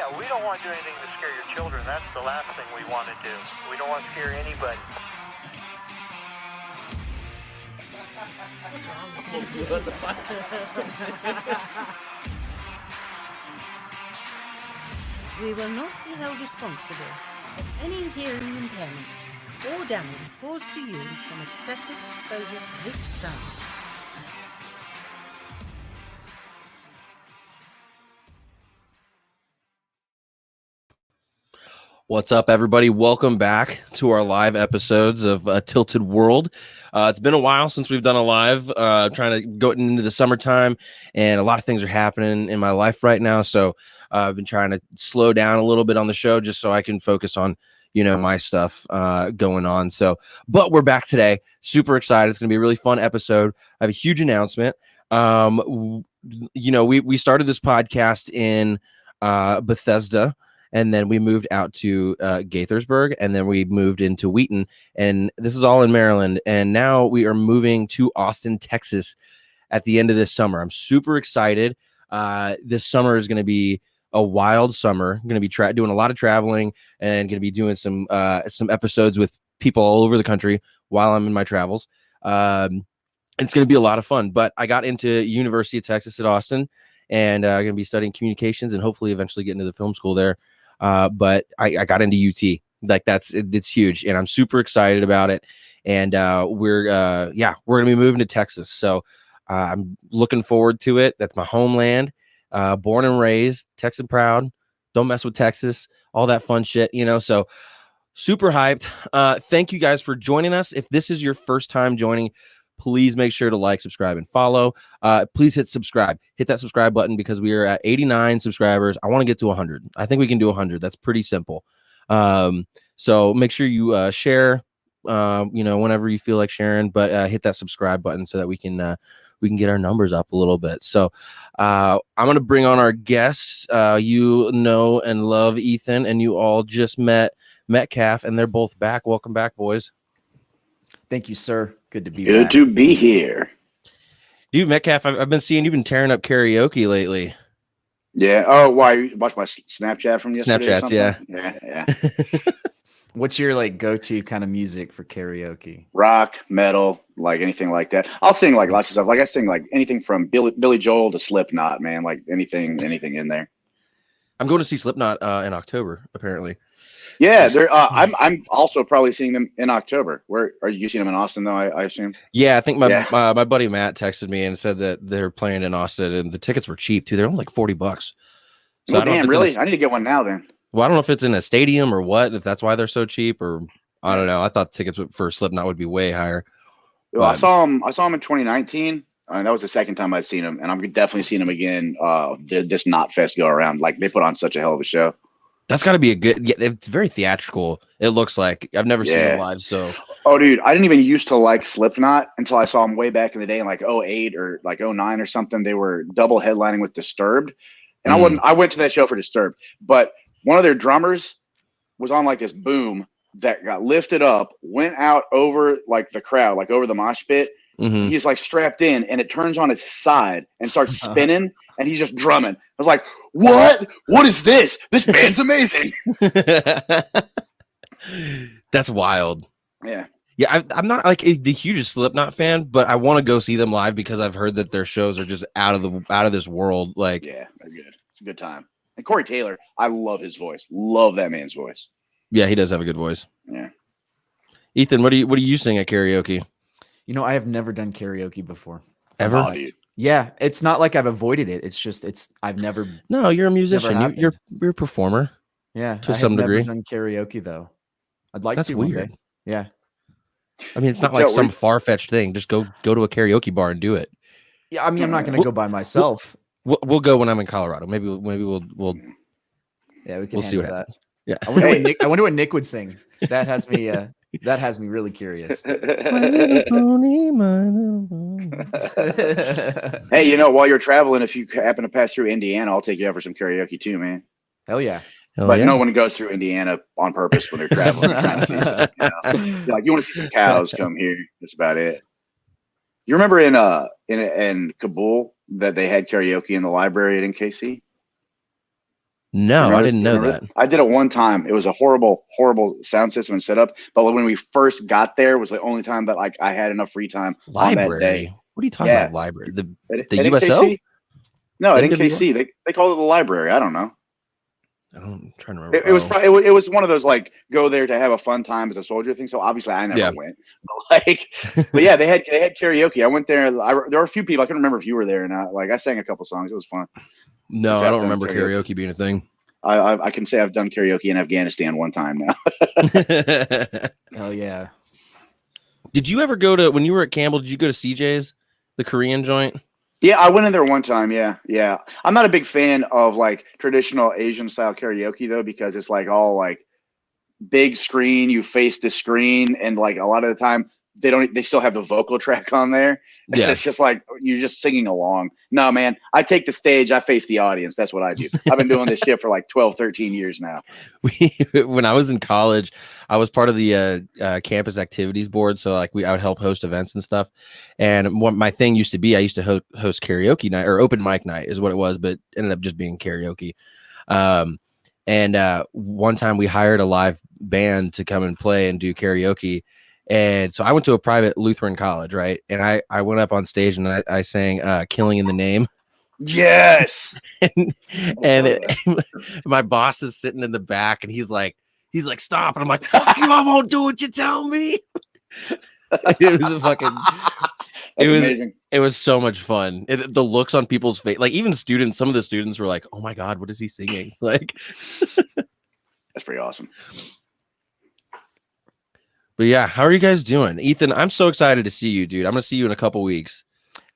Yeah, we don't want to do anything to scare your children. That's the last thing we want to do. We don't want to scare anybody. We will not be held responsible for any hearing impairments or damage caused to you from excessive exposure to this sound. What's up, everybody? Welcome back to our live episodes of Tilted World. It's been a while since we've done a live, trying to go into the summertime, and a lot of things are happening in my life right now. So I've been trying to slow down a little bit on the show just so I can focus on, my stuff going on. So, but we're back today. Super excited. It's going to be a really fun episode. I have a huge announcement. We started this podcast in Bethesda. And then we moved out to Gaithersburg, and then we moved into Wheaton, and this is all in Maryland. And now we are moving to Austin, Texas at the end of this summer. I'm super excited. This summer is going to be a wild summer. I'm going to be doing a lot of traveling and going to be doing some episodes with people all over the country while I'm in my travels. It's going to be a lot of fun. But I got into University of Texas at Austin, and I'm going to be studying communications and hopefully eventually get into the film school there. But I got into UT. It's huge, and I'm super excited about it. And we're gonna be moving to Texas, so I'm looking forward to it. That's my homeland, born and raised, Texan proud. Don't mess with Texas, all that fun shit, So super hyped. Thank you guys for joining us. If this is your first time joining, please make sure to like, subscribe, and follow. Please hit subscribe. Hit that subscribe button because we are at 89 subscribers. I want to get to 100. I think we can do 100. That's pretty simple. So make sure you share, whenever you feel like sharing, but hit that subscribe button so that we can get our numbers up a little bit. So I'm going to bring on our guests. You know and love Ethan, and you all just met Metcalf, and they're both back. Welcome back, boys. Thank you, sir. Good to be Good back. to be here. Dude, Metcalf, I've been seeing you've been tearing up karaoke lately. Yeah. Oh, why? You watched my Snapchat from yesterday? Snapchats, yeah. Yeah. What's your go-to kind of music for karaoke? Rock, metal, anything like that. I'll sing lots of stuff. I sing anything from Billy Joel to Slipknot, man. Anything in there. I'm going to see Slipknot in October, apparently. Yeah, I'm also probably seeing them in October. Where are you seeing them in Austin though? I assume. Yeah, I think my buddy Matt texted me and said that they're playing in Austin, and the tickets were cheap too. They're only like $40. So damn, really? I need to get one now then. Well, I don't know if it's in a stadium or what. If that's why they're so cheap, or I don't know. I thought tickets for Slipknot would be way higher. Well, I saw him in 2019. That was the second time I'd seen him, and I'm definitely seeing him again. This Knot Fest go around. They put on such a hell of a show. That's got to be a good. Yeah, it's very theatrical. It looks like I've never seen it live. So, oh, dude, I didn't even used to like Slipknot until I saw them way back in the day in 08 or 09 or something. They were double headlining with Disturbed, and I went to that show for Disturbed. But one of their drummers was on this boom that got lifted up, went out over the crowd, over the mosh pit. Mm-hmm. He's strapped in, and it turns on his side and starts spinning, and he's just drumming. I was like, what? What is this? This band's amazing. That's wild. Yeah. Yeah, I'm not the hugest Slipknot fan, but I want to go see them live because I've heard that their shows are just out of this world. Yeah, they're good. It's a good time. And Corey Taylor, I love his voice. Love that man's voice. Yeah, he does have a good voice. Yeah. Ethan, what do you sing at karaoke? I have never done karaoke before. Ever? Oh, dude. Yeah, it's not like I've avoided it. It's just I've never. No, you're a musician. You're a performer. Yeah, to some degree. Never done karaoke though. I'd like That's to. weird. One day. Yeah. I mean, it's not like some far-fetched thing. Just go to a karaoke bar and do it. Yeah, I mean, I'm not going to go by myself. We'll go when I'm in Colorado. Maybe we'll. Yeah, we can see what that. happens. Yeah. I wonder what Nick would sing. That has me. That has me really curious. My little pony, my little pony. Hey, while you're traveling, if you happen to pass through Indiana, I'll take you out for some karaoke too, man. Hell yeah. But no one goes through Indiana on purpose when they're traveling. You want to see some cows? Come here. That's about it. You remember in Kabul that they had karaoke in the library at NKC? No, I didn't know Remember that. I did it one time. It was a horrible, horrible sound system and setup. But when we first got there, was the only time that like I had enough free time on that day. Library. What are you talking Yeah. about? Library. The At USO? NKC? No, The at NWO? NKC. They call it the library. I don't know. I'm trying to remember. It was one of those like go there to have a fun time as a soldier thing. So obviously I never went. But yeah, they had karaoke. I went there. There were a few people. I couldn't remember if you were there or not. Like I sang a couple songs. It was fun. No, I don't remember karaoke being a thing. I can say I've done karaoke in Afghanistan one time now. Hell yeah. Did you ever go to, when you were at Campbell, did you go to CJ's, the Korean joint? Yeah, I went in there one time. Yeah. I'm not a big fan of like traditional Asian style karaoke though, because it's like all like big screen, you face the screen, and like a lot of the time they still have the vocal track on there. Yeah. It's just like you're just singing along. No, man, I take the stage, I face the audience. That's what I do. I've been doing this shit for like 12, 13 years now. When I was in college, I was part of the campus activities board. So like I would help host events and stuff. And what my thing used to be, I used to host karaoke night, or open mic night is what it was, but ended up just being karaoke. And one time we hired a live band to come and play and do karaoke. And so I went to a private Lutheran college, right? And I went up on stage and I sang Killing in the Name. Yes. My boss is sitting in the back and he's like, stop. And I'm like, fuck you, I won't do what you tell me. It was a fucking... That's amazing. It was so much fun. The looks on people's face, like even students, some of the students were like, oh my God, what is he singing? Like, that's pretty awesome. But yeah, how are you guys doing? Ethan, I'm so excited to see you, dude. I'm going to see you in a couple weeks.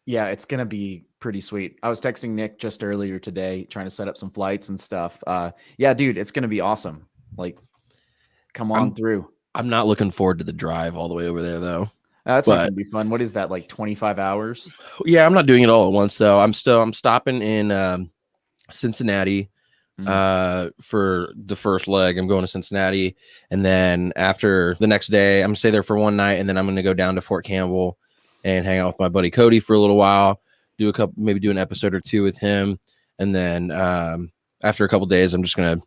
Yeah, it's going to be pretty sweet. I was texting Nick just earlier today, trying to set up some flights and stuff. Yeah, dude, it's going to be awesome. Like, come on through. I'm not looking forward to the drive all the way over there, though. That's not going to be fun. What is that, like 25 hours? Yeah, I'm not doing it all at once, though. I'm stopping in Cincinnati for the first leg. I'm going to Cincinnati, and then after the next day, I'm gonna stay there for one night, and then I'm gonna go down to Fort Campbell and hang out with my buddy Cody for a little while, maybe do an episode or two with him, and then after a couple days, I'm just gonna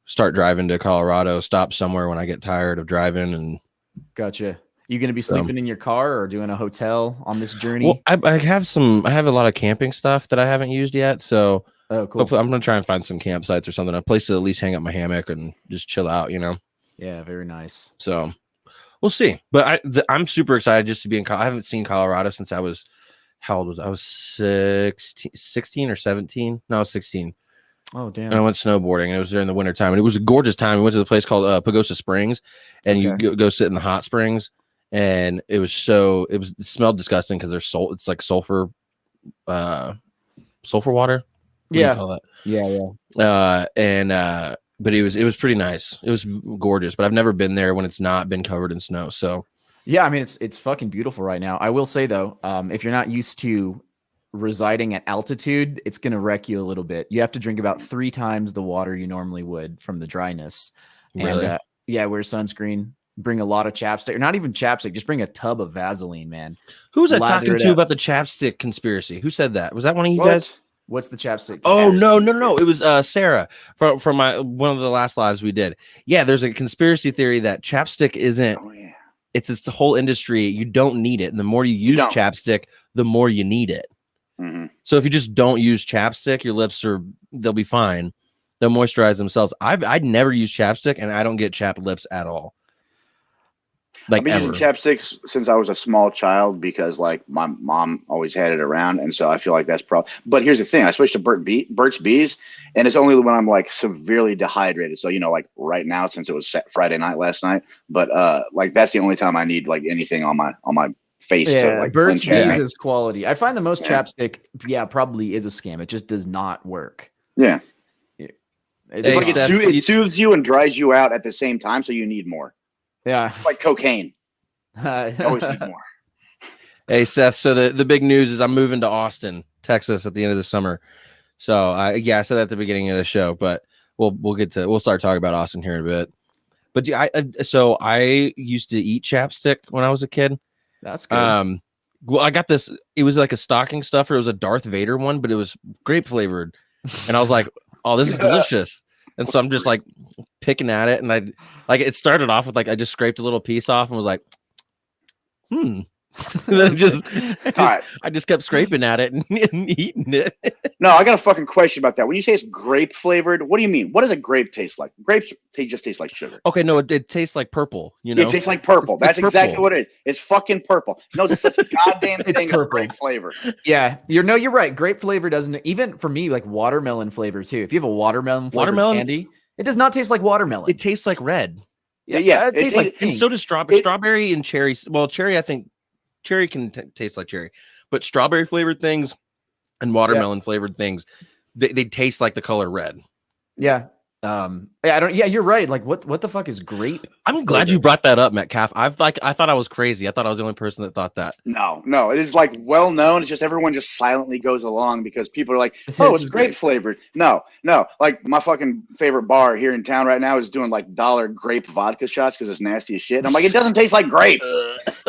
start driving to Colorado, stop somewhere when I get tired of driving. And gotcha. You gonna be sleeping in your car or doing a hotel on this journey? Well, I have a lot of camping stuff that I haven't used yet, so. Oh, cool. I'm gonna try and find some campsites or something, a place to at least hang up my hammock and just chill out, you know. Yeah, very nice. So we'll see. But I'm super excited just to be in. I haven't seen Colorado since I was, how old was I? Was 16 or 17? No, I was 16. Oh damn! And I went snowboarding. And it was during the winter time, and it was a gorgeous time. We went to the place called Pagosa Springs, and you go sit in the hot springs, and it smelled disgusting because there's it's like sulfur water. Yeah. Call that? Yeah. But it was pretty nice. It was gorgeous, but I've never been there when it's not been covered in snow. So yeah, I mean it's fucking beautiful right now. I will say though, if you're not used to residing at altitude, it's gonna wreck you a little bit. You have to drink about 3 times the water you normally would from the dryness. Really? And wear sunscreen. Bring a lot of chapstick, or not even chapstick. Just bring a tub of Vaseline, man. Who was I talking to about the chapstick conspiracy? Who said that? Was that one of you guys? What's the chapstick? Oh no! It was Sarah from one of the last lives we did. Yeah, there's a conspiracy theory that chapstick isn't. Oh, yeah. It's the whole industry. You don't need it, and the more you use chapstick, the more you need it. Mm-hmm. So if you just don't use chapstick, your lips they'll be fine. They'll moisturize themselves. I'd never use chapstick, and I don't get chapped lips at all. Like I've been using chapsticks since I was a small child because like my mom always had it around, and so I feel like that's probably. But here's the thing: I switched to Burt's Bees, and it's only when I'm like severely dehydrated. So like right now, since it was Friday night last night, but like that's the only time I need like anything on my face. Yeah, to, like, Burt's Bees is quality. I find the most chapstick, probably is a scam. It just does not work. Yeah, it's like it soothes you and dries you out at the same time, so you need more. Yeah, it's like cocaine. Always need more. Hey Seth, so the big news is I'm moving to Austin, Texas at the end of the summer. So I said that at the beginning of the show, but we'll start talking about Austin here in a bit. But I used to eat chapstick when I was a kid. That's good. Well, I got this. It was like a stocking stuffer. It was a Darth Vader one, but it was grape flavored. And I was like, oh, this is delicious. And so I'm just like picking at it, and it started off with like I just scraped a little piece off and was like, And then I just kept scraping at it and eating it. No, I got a fucking question about that. When you say it's grape flavored, what do you mean? What does a grape taste like? Grapes just taste like sugar. Okay, no, it tastes like purple. You know, it tastes like purple. That's exactly what it is. It's fucking purple. No, it's such a goddamn thing of grape flavor. Yeah, you're right. Grape flavor doesn't even for me like watermelon flavor too. If you have a watermelon candy, it does not taste like watermelon. It tastes like red. Yeah, it tastes like pink. And so does strawberry and cherry. Well, cherry, I think cherry can taste like cherry, but strawberry flavored things and watermelon flavored things, they taste like the color red. Yeah. You're right. Like what the fuck is grape? I'm glad you brought that up, Metcalf. I thought I was crazy. I thought I was the only person that thought that. No, it is like well known. It's just everyone just silently goes along because people are like, oh, it's grape flavored. No, like my fucking favorite bar here in town right now is doing like $1 grape vodka shots because it's nasty as shit. And I'm like, it doesn't taste like grape.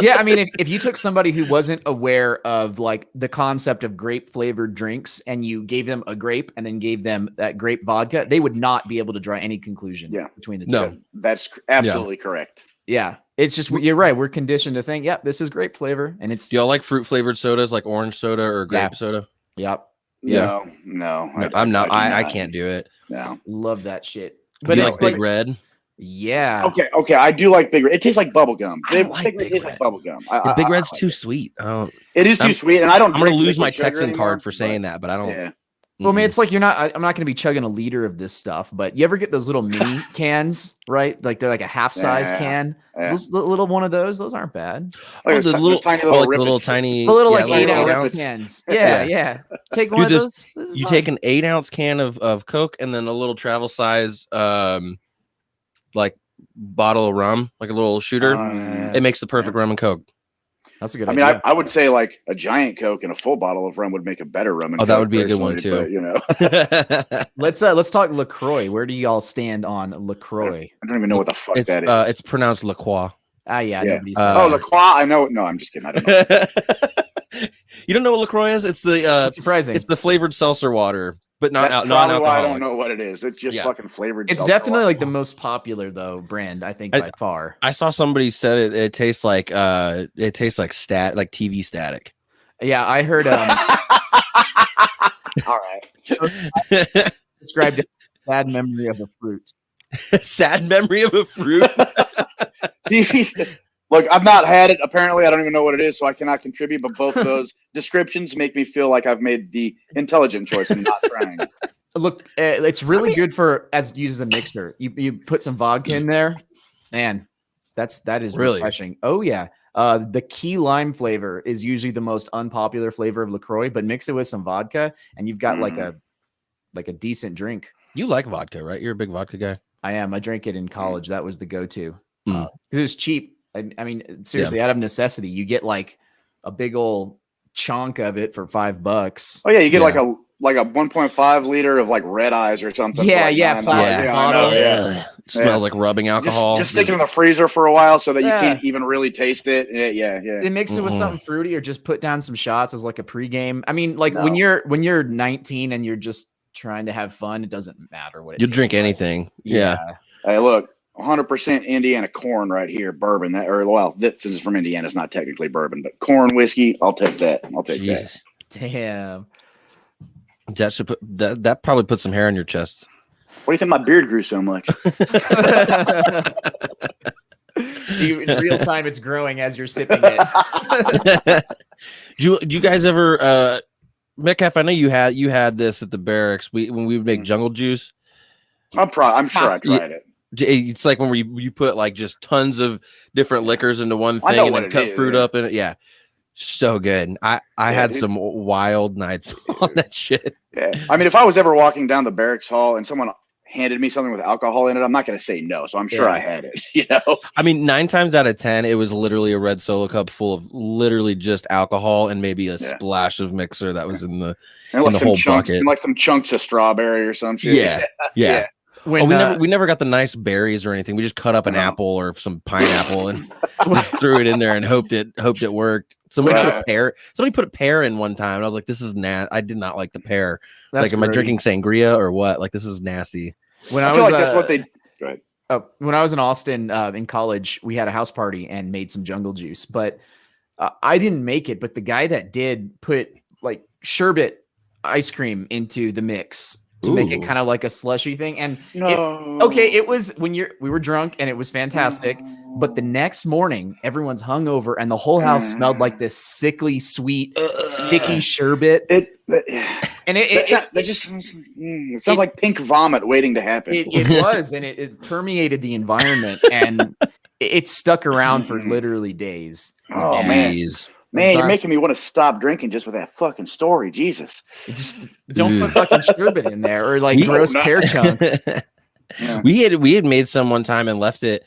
Yeah, I mean, if you took somebody who wasn't aware of like the concept of grape flavored drinks and you gave them a grape and then gave them that grape vodka, they would not be able to draw any conclusion between the two. No, that's absolutely correct. Yeah, it's just you're right. We're conditioned to think, yep, this is grape flavor, and it's. Do y'all like fruit flavored sodas like orange soda or grape soda? Yep. Yeah. I'm not. I can't do it. No, love that shit. But it's like Big Red. Yeah. Okay. I do like Big Red. It tastes like bubble gum. Big Red tastes like bubble gum. Big Red's too sweet. It is too sweet, and I don't. I'm gonna lose my Texan card for saying that, but I don't. Yeah. Well, I mean, it's like I'm not going to be chugging a liter of this stuff, but you ever get those little mini cans, right? Like they're like a half size can. Yeah. Those little one of those aren't bad. The little tiny like 8-ounce cans. Yeah. Take one of those. You take an 8-ounce can of Coke and then a little travel size, like bottle of rum, like a little shooter. It makes the perfect rum and Coke. That's a good idea. I mean, I would say like a giant Coke and a full bottle of rum would make a better rum and Coke. That would be a good one too. But, you know, let's talk LaCroix. Where do y'all stand on LaCroix? I don't even know what the fuck that is. It's pronounced LaCroix. Yeah. LaCroix. I know. No, I'm just kidding. I don't know. You don't know what LaCroix is? It's the That's surprising. It's the flavored seltzer water. But not That's probably why I don't know what it is. It's just fucking flavored. It's definitely like the most popular though brand, I think, by far. I saw somebody said it tastes like TV static. Yeah, I heard all right. Described it as sad memory of a fruit. Sad memory of a fruit. Look, I've not had it. Apparently, I don't even know what it is, so I cannot contribute. But both of those descriptions make me feel like I've made the intelligent choice and not trying. Look, it's really good for as used as a mixer. You put some vodka in there, man. That is really refreshing. Oh yeah, the key lime flavor is usually the most unpopular flavor of LaCroix, but mix it with some vodka, and you've got like a decent drink. You like vodka, right? You're a big vodka guy. I am. I drank it in college. That was the go-to because it was cheap. I mean, seriously, out of necessity, you get like a big old chunk of it for $5. Oh yeah, you get like a 1.5 liter of like Red Eyes or something. Yeah, plastic bottle. Yeah. Smells like rubbing alcohol. Just stick it in the freezer for a while so that you can't even really taste it. Yeah. They mix it with something fruity or just put down some shots as like a pregame. I mean, like when you're 19 and you're just trying to have fun, it doesn't matter what it you'll drink anything. Yeah. Hey, look. 100% Indiana corn right here, bourbon. This is from Indiana. It's not technically bourbon, but corn whiskey. I'll take that. Jesus. Damn. That probably put some hair on your chest. What do you think my beard grew so much? In real time, it's growing as you're sipping it. Do you guys ever, Metcalf? I know you had this at the barracks. When we would make jungle juice. I'm sure I tried it. It's like when you put like just tons of different liquors into one thing and then cut fruit up in it. Yeah. So good. I had some wild nights on that shit. Yeah. I mean, if I was ever walking down the barracks hall and someone handed me something with alcohol in it, I'm not going to say no. So I'm sure I had it, you know? I mean, 9 times out of 10, it was literally a red Solo cup full of literally just alcohol and maybe a splash of mixer that was in the whole bucket. And like some chunks of strawberry or some shit. Yeah. We never got the nice berries or anything. We just cut up an apple or some pineapple and just threw it in there and hoped it worked. Somebody put a pear. Somebody put a pear in one time, and I was like, "This is nasty." I did not like the pear. That's am I drinking sangria or what? Like, this is nasty. When I feel like that's what they. Go ahead. When I was in Austin in college, we had a house party and made some jungle juice, but I didn't make it. But the guy that did put like sherbet ice cream into the mix to make it kind of like a slushy thing. And it was we were drunk and it was fantastic. But the next morning, everyone's hungover and the whole house smelled like this sickly, sweet, sticky sherbet. It sounds like pink vomit waiting to happen. It was, and it permeated the environment, and it stuck around for literally days. Oh, man, you're making me want to stop drinking just with that fucking story. Jesus. Just don't put fucking sherbet in there or like gross pear chunks. Yeah. We had made some one time and left the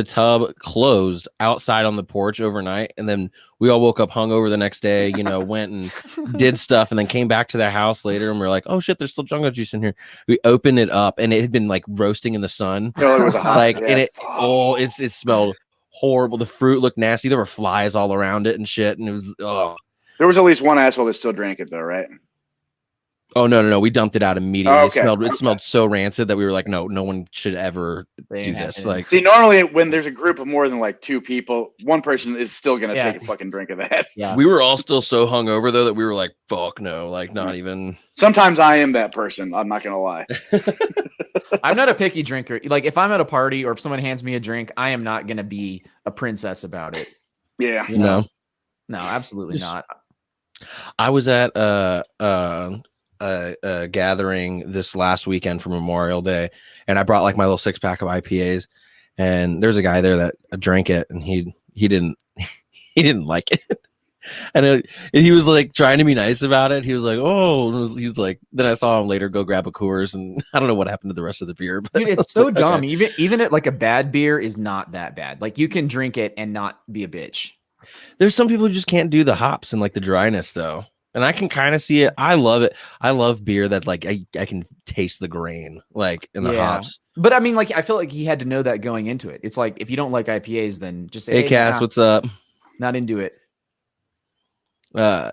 tub closed outside on the porch overnight, and then we all woke up hungover the next day, went and did stuff, and then came back to the house later, and we are like, oh shit, there's still jungle juice in here. We opened it up, and it had been like roasting in the sun. It was hot, and it smelled horrible. The fruit looked nasty. There were flies all around it and shit, and it was There was at least one asshole that still drank it though, right? Oh no! We dumped it out immediately. It smelled so rancid that we were like, no one should ever do this. Like, see, normally when there's a group of more than like two people, one person is still gonna take a fucking drink of that. Yeah, we were all still so hungover though that we were like, fuck no, like not even. Sometimes I am that person. I'm not gonna lie. I'm not a picky drinker. Like if I'm at a party or if someone hands me a drink, I am not gonna be a princess about it. Yeah. No, absolutely not. I was at gathering this last weekend for Memorial Day, and I brought like my little 6-pack of IPAs, and there's a guy there that drank it, and he didn't like it. And he was like trying to be nice about it. He was like, he was like, then I saw him later go grab a Coors, and I don't know what happened to the rest of the beer. But dude, it's so dumb. Okay. Even at like a bad beer is not that bad. Like you can drink it and not be a bitch. There's some people who just can't do the hops and like the dryness though. And I can kind of see it. I love it. I love beer that like I can taste the grain like in the hops. But I mean, like I feel like he had to know that going into it. It's like if you don't like IPAs, then just say, hey Cass, what's up? Not into it. I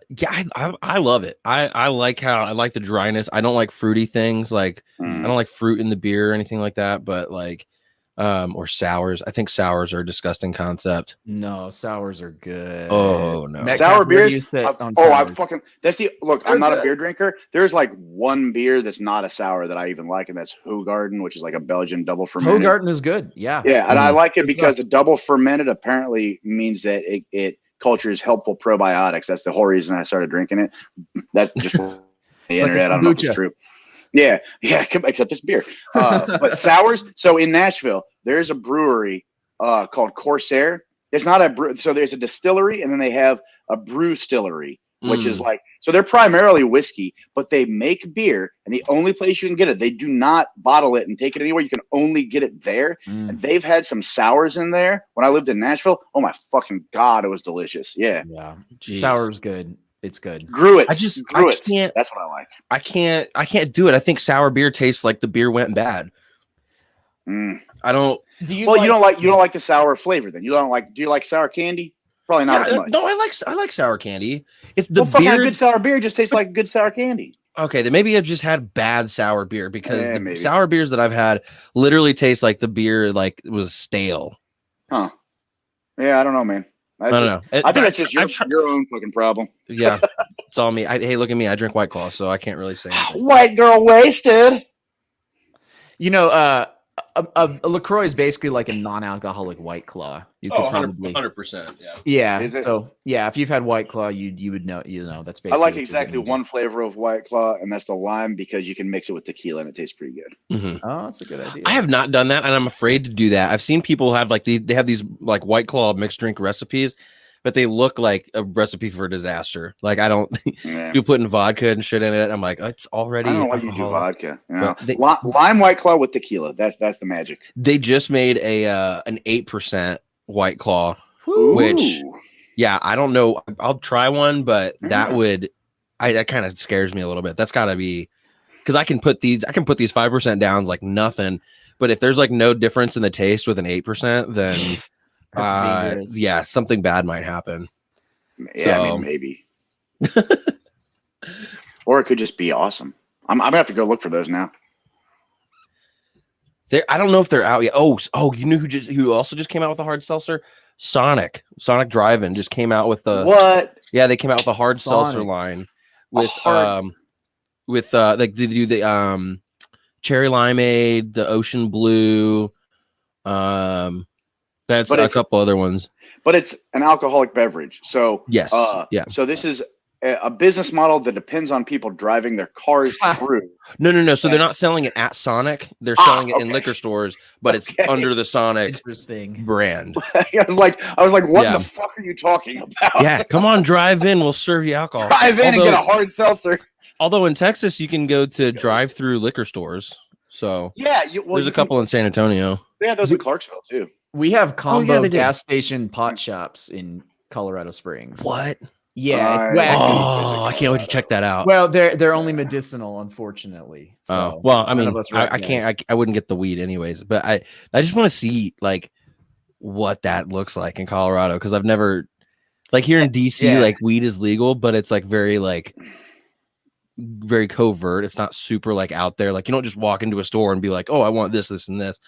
love it. I like the dryness. I don't like fruity things. Like I don't like fruit in the beer or anything like that. But like or sours. I think sours are a disgusting concept. No, sours are good. Oh no, sour beers. I'm not a beer drinker. There's like one beer that's not a sour that I even like, and that's Hoegaarden, which is like a Belgian double fermented. Hoegaarden is good. Yeah, and I like it because the double fermented apparently means that it cultures helpful probiotics. That's the whole reason I started drinking it. That's just the internet. I don't know if it's true. Yeah, except this beer. But sours. So in Nashville, there's a brewery called Corsair. It's not a brew. So there's a distillery, and then they have a brew distillery, which is like, so they're primarily whiskey, but they make beer, and the only place you can get it, they do not bottle it and take it anywhere. You can only get it there. And they've had some sours in there when I lived in Nashville. Oh my fucking God, it was delicious. Yeah. Sour's good. It's good. Gruit. I can't. That's what I like. I can't do it. I think sour beer tastes like the beer went bad. I don't. You don't like the sour flavor then. Do you like sour candy? Probably not as much. No, I like sour candy. If the beer, good sour beer just tastes like good sour candy. Okay, then maybe I've just had bad sour beer because the sour beers that I've had literally taste like the beer like was stale. Huh. Yeah, I don't know, man. I don't know. I think that's just your own fucking problem. Yeah, it's all me. Hey, look at me. I drink White Claw, so I can't really say anything. White girl wasted. A LaCroix is basically like a non-alcoholic White Claw. You could probably 100%. Yeah. So if you've had White Claw, you would know. That's basically. I like exactly one flavor of White Claw, and that's the lime because you can mix it with tequila and it tastes pretty good. Oh, that's a good idea. I have not done that, and I'm afraid to do that. I've seen people have like they have these like White Claw mixed drink recipes, but they look like a recipe for a disaster. Like I don't you put in vodka and shit in it. I'm like, it's already. I don't know why you do vodka. Lime White Claw with tequila. That's the magic. They just made an 8% White Claw, which I don't know. I'll try one, but that kind of scares me a little bit. That's got to be because I can put these 5% downs like nothing. But if there's like no difference in the taste with an 8%, then. That's dangerous. Something bad might happen. Yeah, I mean, So- maybe. Or it could just be awesome. I'm gonna have to go look for those now. I don't know if they're out yet. Oh, you knew who also just came out with a hard seltzer? Sonic Drive-In just came out with the What? Yeah, they came out with a hard seltzer Sonic. line A with hard- like they do the cherry limeade, the ocean blue, that's But a it's- couple other ones. But it's an alcoholic beverage. So Yes, yeah. So this is a business model that depends on people driving their cars through. No. So they're not selling it at Sonic. They're selling it in okay. liquor stores, but it's Okay. under the Sonic Interesting. brand. I was like, what Yeah. the fuck are you talking about? Yeah, come on, drive in. We'll serve you alcohol. Drive in and get a hard seltzer. Although in Texas, you can go to drive-through liquor stores. So Yeah, there's a couple in San Antonio. Yeah, those in Clarksville too. We have combo they did. gas station pot shops in Colorado Springs. What? Yeah. Nice. It's wacky. Oh, I can't wait to check that out. Well, they're only medicinal, unfortunately. So Oh, well, I none mean, of us I recognize. can't. I wouldn't get the weed anyways. But I just want to see like what that looks like in Colorado because I've never like here in DC Yeah. like weed is legal, but it's like very covert. It's not super like out there. Like you don't just walk into a store and be like, oh, I want this, this, and this.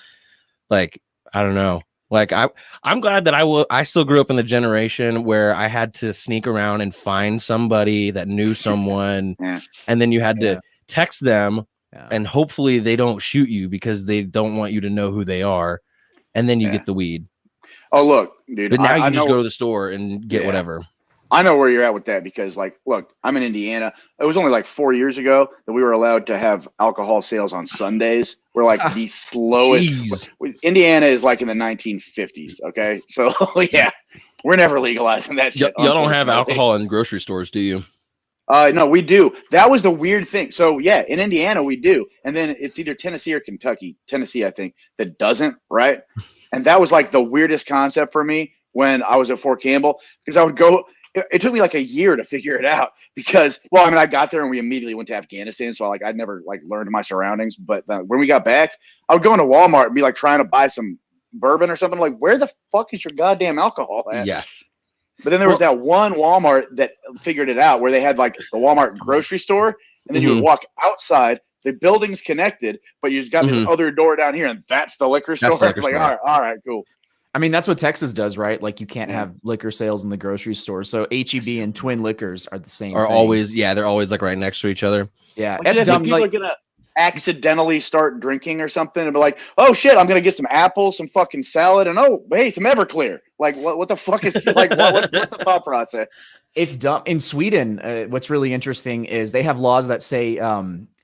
Like I don't know. Like I'm glad that I still grew up in the generation where I had to sneak around and find somebody that knew someone, Yeah. and then you had Yeah. to text them. Yeah. And hopefully they don't shoot you because they don't want you to know who they are. And then you Yeah. get the weed. Oh, look, dude. But now you I just know, go to the store and get Yeah. whatever. I know where you're at with that because, like, look, I'm in Indiana. It was only like 4 years ago that we were allowed to have alcohol sales on Sundays. We're like the slowest. Jeez. Indiana is like in the 1950s. Okay, so yeah, we're never legalizing that shit. Y'all don't have unfortunately. alcohol in grocery stores, do you? No, we do. That was the weird thing. So yeah, in Indiana we do, and then it's either Tennessee or Kentucky. Tennessee, I think, that doesn't. Right, and that was like the weirdest concept for me when I was at Fort Campbell because I would go. It took me like a year to figure it out because, well, I mean, I got there and we immediately went to Afghanistan, so I'd never like learned my surroundings. But when we got back, I would go into Walmart and be like trying to buy some bourbon or something. Like, where the fuck is your goddamn alcohol at? Yeah. But then there was that one Walmart that figured it out where they had like the Walmart grocery store, and then you would walk outside. The building's connected, but you just got this other door down here, and that's the liquor store. That's the liquor Like, store. all right, cool. I mean, that's what Texas does, right? Like you can't Yeah. have liquor sales in the grocery store. So HEB and Twin Liquors are the same. Are thing. always, yeah, they're always like right next to each other. Yeah, Like, that's you think dumb. people Like, are gonna accidentally start drinking or something and be like, oh shit, I'm gonna get some apples, some fucking salad, and oh hey, some Everclear. Like what the fuck is like what's the thought process? it's dumb. In Sweden, what's really interesting is they have laws that say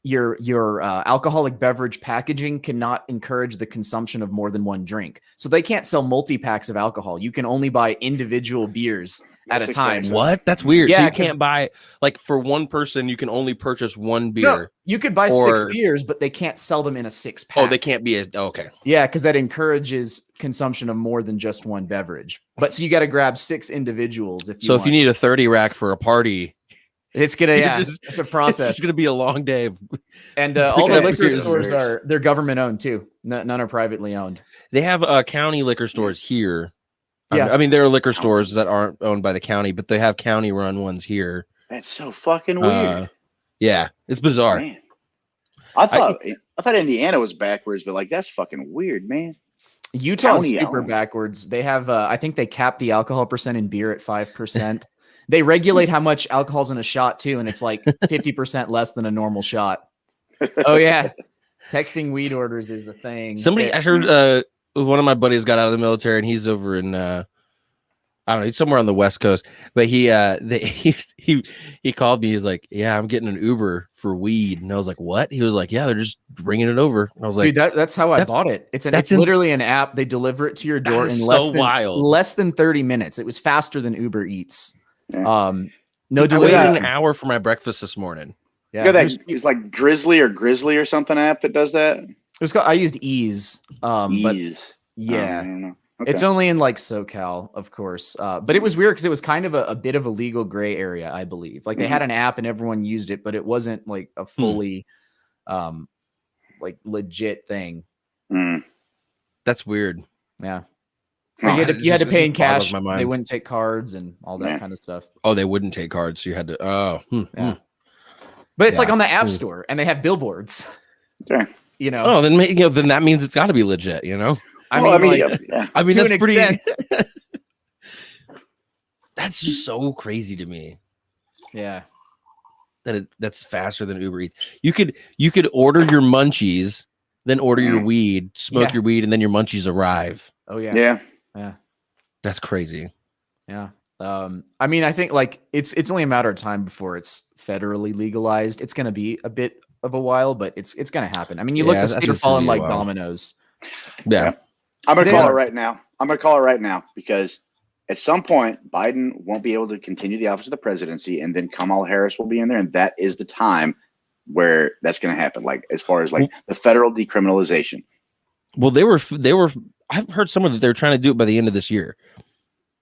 your alcoholic beverage packaging cannot encourage the consumption of more than one drink. So they can't sell multi-packs of alcohol. You can only buy individual beers at a That's time. expensive. What? That's weird. Yeah, So you 'cause- can't buy like for one person, you can only purchase one beer. No, you could buy Or- 6 beers, but they can't sell them in a 6-pack. Oh, they can't be okay. Yeah, because that encourages consumption of more than just one beverage. But so you got to grab 6 individuals if you So want. if you need a 30 rack for a party, it's gonna you're yeah, just- it's a it's process. just gonna be a long day. And all the Yeah, liquor beers. stores they're government owned too. None are privately owned. They have county liquor stores here. Yeah. I mean, there are liquor stores that aren't owned by the county, but they have county run ones here. That's so fucking weird. Yeah, it's bizarre. Man. I thought Indiana was backwards, but like that's fucking weird, man. Utah's County super owned. backwards. They have I think they cap the alcohol percent in beer at 5%. They regulate how much alcohol's in a shot too, and it's like 50% less than a normal shot. Oh yeah. Texting weed orders is a thing. Somebody, I heard one of my buddies got out of the military, and he's over in I don't know, he's somewhere on the West Coast. But he called me. He's like, "Yeah, I'm getting an Uber for weed," and I was like, "What?" He was like, "Yeah, they're just bringing it over." I was like, Dude, that's how I that's- bought it. It's that's literally an app. They deliver it to your door in is less so than wild. less than 30 minutes. It was faster than Uber Eats. Yeah. No I delivery. waited an hour for my breakfast this morning. Yeah, You got there's- that it's like Drizzly or Grizzly or something app that does that. it was called, I used Ease. But Ease. yeah, I don't know. Okay. it's only in like SoCal, of course. But it was weird because it was kind of a bit of a legal gray area, I believe. Like they had an app and everyone used it, but it wasn't like a fully like legit thing. Mm. That's weird. Yeah. Like you had to pay in boggles cash. my mind. They wouldn't take cards and all that kind of stuff. Oh, they wouldn't take cards. So you had to. Yeah. But it's like Yeah. on the App Store, and they have billboards. Okay. You know. Oh, then then that means it's got to be legit. You know. I Well, mean, yeah. I mean, to that's an pretty. extent. That's just so crazy to me. Yeah. That's faster than Uber Eats. You could order your munchies, then order your weed, smoke your weed, and then your munchies arrive. Oh yeah. Yeah. That's crazy. Yeah. I mean, I think like it's only a matter of time before it's federally legalized. It's going to be a bit of a while, but it's going to happen. I mean, you look, the state are falling like dominoes. Yeah. I'm going to call it right now. I'm going to call it right now because at some point, Biden won't be able to continue the office of the presidency, and then Kamala Harris will be in there, and that is the time where that's going to happen. Like as far as like the federal decriminalization. Well, they were. I've heard someone that they're trying to do it by the end of this year.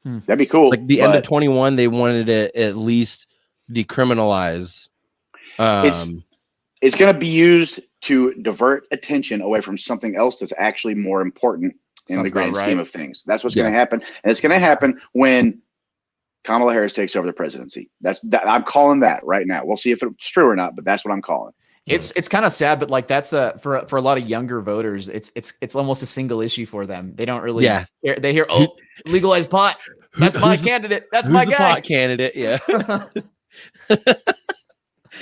That'd be cool. Like the end of 21, they wanted it at least decriminalized. It's going to be used to divert attention away from something else that's actually more important in the grand scheme of things. That's what's going to happen, and it's going to happen when Kamala Harris takes over the presidency. I'm calling that right now. We'll see if it's true or not, but that's what I'm calling. It's kind of sad, but like that's for a lot of younger voters, it's almost a single issue for them. They don't really care. They hear, oh, legalize pot. That's my candidate. That's my guy. Pot candidate. Yeah.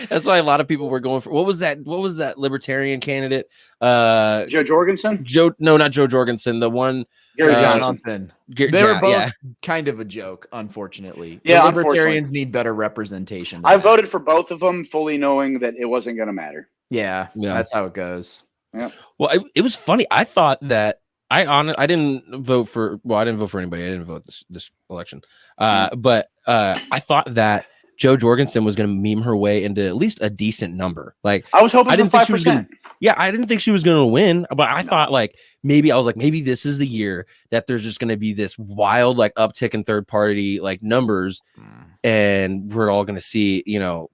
That's why a lot of people were going for what was that libertarian candidate? Joe Jorgensen? No, not Joe Jorgensen. The one Gary Johnson. They were both kind of a joke, unfortunately. Yeah, the libertarians need better representation. I voted for both of them, fully knowing that it wasn't going to matter. Yeah, that's how it goes. Yeah. Well, it was funny. I thought that I didn't vote for. Well, I didn't vote for anybody. I didn't vote this election. But I thought that Joe Jorgensen was going to meme her way into at least a decent number. Like I was hoping. I didn't for 5%. think she was going. Yeah, I didn't think she was going to win, but I thought maybe this is the year that there's just going to be this wild like uptick in third party like numbers, and we're all going to see,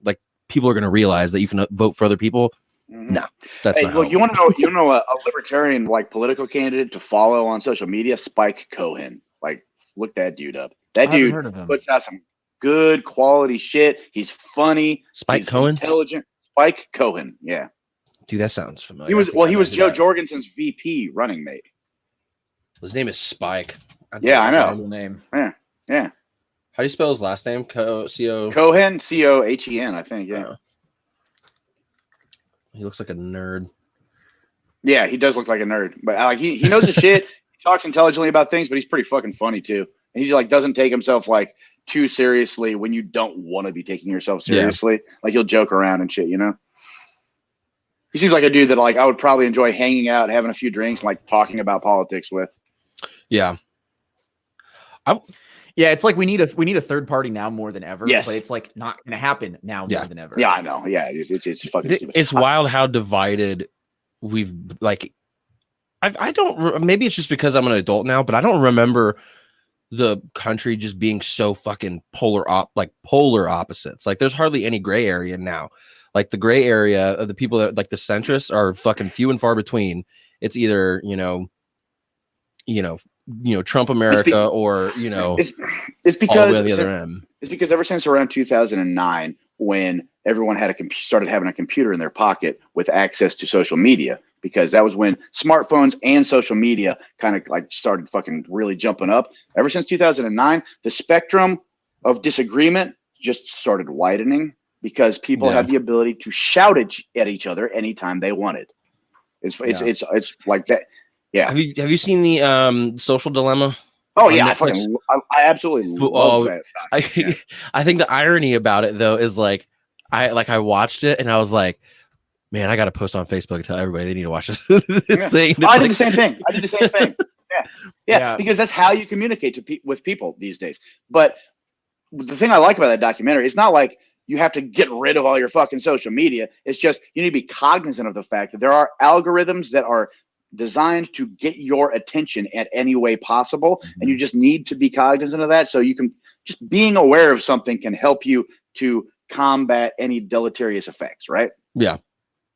like people are going to realize that you can vote for other people. No, that's not. Well, you want to know a libertarian like political candidate to follow on social media? Spike Cohen. Like, look that dude up. That dude puts out some good quality shit. He's funny. Spike Cohen, intelligent. Spike Cohen. Yeah. Dude, that sounds familiar. He was Joe Jorgensen's VP running mate. His name is Spike. I know. Name. Yeah. How do you spell his last name? C-O. Cohen, C-O-H-E-N, I think. Yeah. He looks like a nerd. Yeah, he does look like a nerd, but like he knows his shit. He talks intelligently about things, but he's pretty fucking funny too. And he like doesn't take himself like too seriously when you don't want to be taking yourself seriously. Yeah. Like he'll joke around and shit, He seems like a dude that like I would probably enjoy hanging out, having a few drinks, and like talking about politics with. Yeah. Yeah, it's like we need a third party now more than ever. Yes. But it's like not going to happen now more than ever. Yeah, I know. Yeah, it's fucking stupid. It's wild how divided we've like. I don't. Maybe it's just because I'm an adult now, but I don't remember the country just being so fucking polar opposites. Like there's hardly any gray area now. Like the gray area of the people that like the centrists are fucking few and far between. It's either Trump America or it's because all the way on the other end. It's because ever since around 2009 when everyone had started having a computer in their pocket with access to social media, because that was when smartphones and social media kind of like started fucking really jumping up. Ever since 2009, the spectrum of disagreement just started widening because people had the ability to shout at each other anytime they wanted. It's like that. Yeah. Have you seen the Social Dilemma? Oh yeah, I absolutely love that. I think the irony about it though is like I watched it and I was like, man, I got to post on Facebook and tell everybody they need to watch this thing. I did the same thing. Yeah, because that's how you communicate with people these days. But the thing I like about that documentary, it's not like you have to get rid of all your fucking social media. It's just you need to be cognizant of the fact that there are algorithms that are designed to get your attention at any way possible, and you just need to be cognizant of that. So you can just being aware of something can help you to combat any deleterious effects, right? Yeah.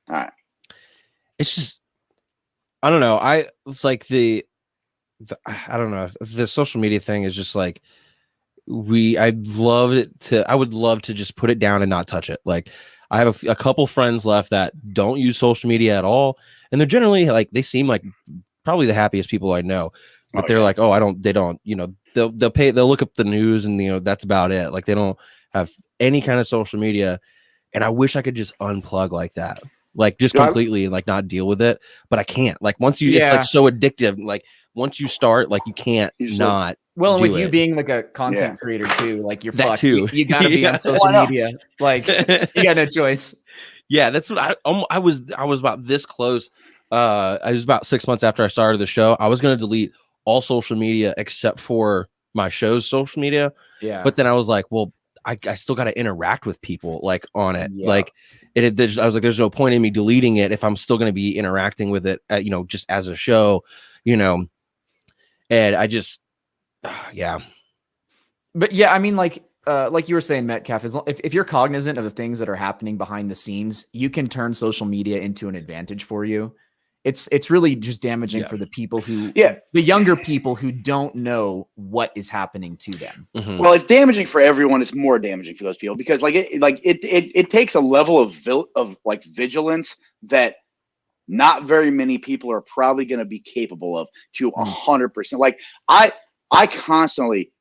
All right. It's just I don't know. I like the I don't know. The social media thing is just like I would love to just put it down and not touch it. Like I have a couple friends left that don't use social media at all, and they're generally like they seem like probably the happiest people I know. But they're like, oh, they don't, they'll look up the news and that's about it. Like they don't have any kind of social media. And I wish I could just unplug like that, like just completely and like not deal with it. But I can't. Like once it's like so addictive. Like once you start, like you can't not. Well, and with you it. being like a content creator too, like you're that fucked. Too. You gotta be on social media. Like you got no choice. Yeah, that's what I was about this close. I was about 6 months after I started the show. I was gonna delete all social media except for my show's social media. Yeah. But then I was like, well, I still got to interact with people like on it. Yeah. Like I was like, there's no point in me deleting it if I'm still going to be interacting with it, just as a show, and I just, yeah. But yeah, I mean, like you were saying, Metcalf, if you're cognizant of the things that are happening behind the scenes, you can turn social media into an advantage for you. It's really just damaging for the people the younger people who don't know what is happening to them. Mm-hmm. Well, it's damaging for everyone. It's more damaging for those people because it takes a level of vigilance that not very many people are probably going to be capable of to 100%. Like I constantly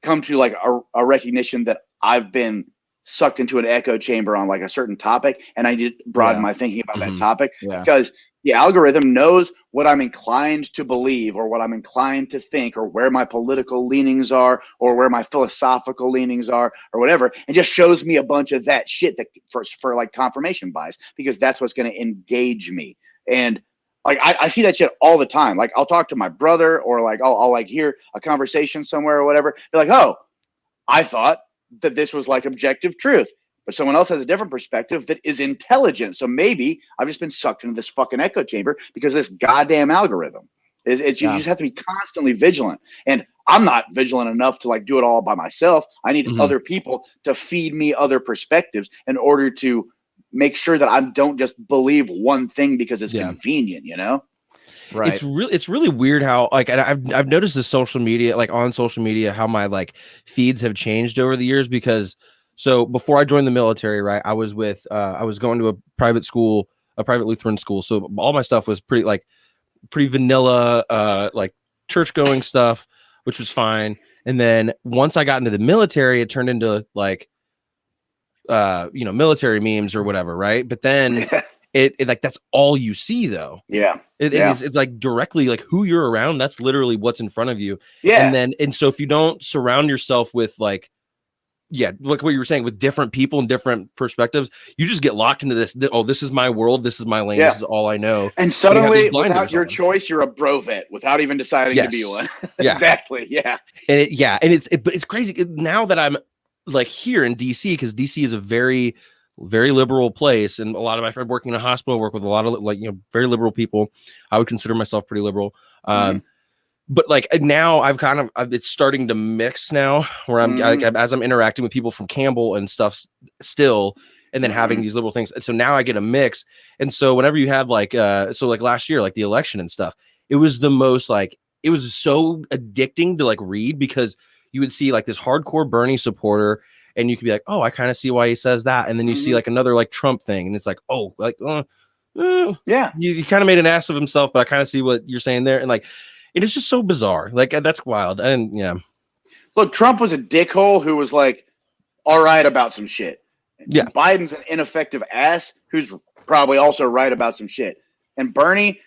come to like a recognition that I've been sucked into an echo chamber on like a certain topic, and I need to broaden my thinking about that topic because the algorithm knows what I'm inclined to believe or what I'm inclined to think or where my political leanings are or where my philosophical leanings are or whatever, and just shows me a bunch of that shit that for like confirmation bias, because that's what's going to engage me. And like I see that shit all the time. Like I'll talk to my brother or like I'll like hear a conversation somewhere or whatever. They're like, oh, I thought that this was like objective truth. But someone else has a different perspective that is intelligent. So maybe I've just been sucked into this fucking echo chamber because of this goddamn algorithm. You just have to be constantly vigilant. And I'm not vigilant enough to like do it all by myself. I need other people to feed me other perspectives in order to make sure that I don't just believe one thing because it's convenient, Right. It's really weird how like I've noticed the social media, like on social media, how my like feeds have changed over the years because. So before I joined the military, right, I was going to a private school, a private Lutheran school. So all my stuff was pretty vanilla, like church going stuff, which was fine. And then once I got into the military, it turned into like, military memes or whatever. Right. But then it like, that's all you see though. Yeah. It's like directly like who you're around. That's literally what's in front of you. Yeah. And so if you don't surround yourself with like, like what you were saying with different people and different perspectives, you just get locked into this. Oh, this is my world. This is my lane. This is all I know. And suddenly, without your choice, you're a bro vet without even deciding to be one. Exactly. Yeah. And but it's crazy now that I'm like here in DC, because DC is a very, very liberal place, and a lot of my friends working in a hospital work with a lot of like very liberal people. I would consider myself pretty liberal. But like now it's starting to mix now where as I'm interacting with people from Campbell and stuff still, and then having these liberal things. And so now I get a mix. And so whenever you have like, like last year, like the election and stuff, it was the most like, it was so addicting to like read because you would see like this hardcore Bernie supporter and you could be like, oh, I kind of see why he says that. And then you see like another like Trump thing. And it's like, oh, like, you kind of made an ass of himself, but I kind of see what you're saying there. And like, it is just so bizarre. Like that's wild. And look, Trump was a dickhole who was like, all right about some shit. Yeah. Biden's an ineffective ass who's probably also right about some shit. And Bernie,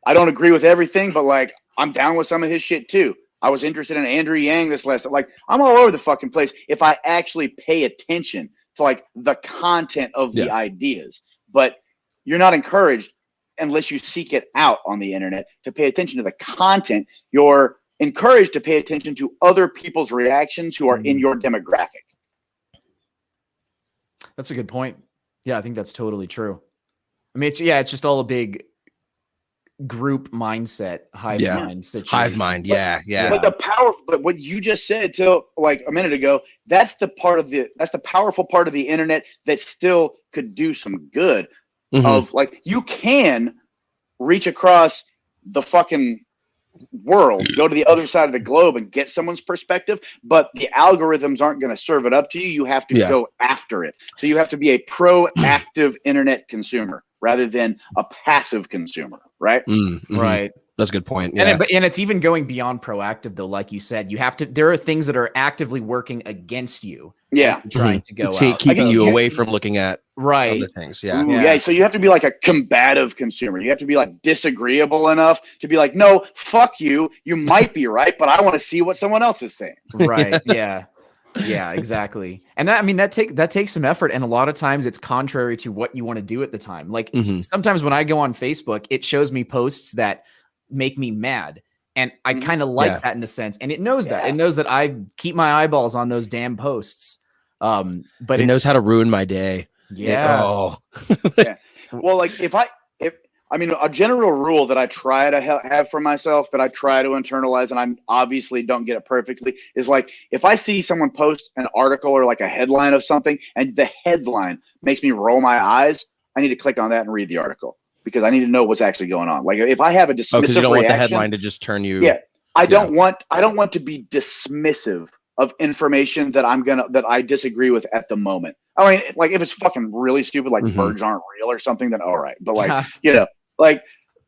I don't agree with everything, but like I'm down with some of his shit too. I was interested in Andrew Yang this last. Like I'm all over the fucking place if I actually pay attention to like the content of the ideas. But you're not encouraged unless you seek it out on the internet to pay attention to the content. You're encouraged to pay attention to other people's reactions who are in your demographic. That's a good point. Yeah, I think that's totally true. I mean, it's just all a big group mindset, hive mind situation. Hive mind, But the power, but what you just said till like a minute ago, that's the powerful part of the internet that still could do some good. Of like you can reach across the fucking world, go to the other side of the globe and get someone's perspective, but the algorithms aren't going to serve it up to you. You have to go after it. So you have to be a proactive internet consumer rather than a passive consumer, right? Mm-hmm. Right. That's a good point. Yeah. And it's even going beyond proactive though. Like you said, you have to, there are things that are actively working against you. Yeah. Trying to go out. Keeping you away from looking at other things. Yeah. Ooh, yeah. So you have to be like a combative consumer. You have to be like disagreeable enough to be like, no, fuck you. You might be right, but I want to see what someone else is saying. Right. Yeah. Yeah, exactly. And that, I mean, that takes some effort. And a lot of times it's contrary to what you want to do at the time. Like sometimes when I go on Facebook, it shows me posts that make me mad. And I kind of like that in a sense. And it knows that. It knows that I keep my eyeballs on those damn posts. But it knows how to ruin my day. Yeah. Yeah. Well, like I mean, a general rule that I try to have for myself, that I try to internalize, and I obviously don't get it perfectly, is like, if I see someone post an article or like a headline of something and the headline makes me roll my eyes, I need to click on that and read the article because I need to know what's actually going on. Like if I have a dismissive because you don't reaction, want the headline to just turn you. Yeah. I don't want to be dismissive of information that I disagree with at the moment. I mean, like if it's fucking really stupid, like birds aren't real or something, then all right. But like, you know, like,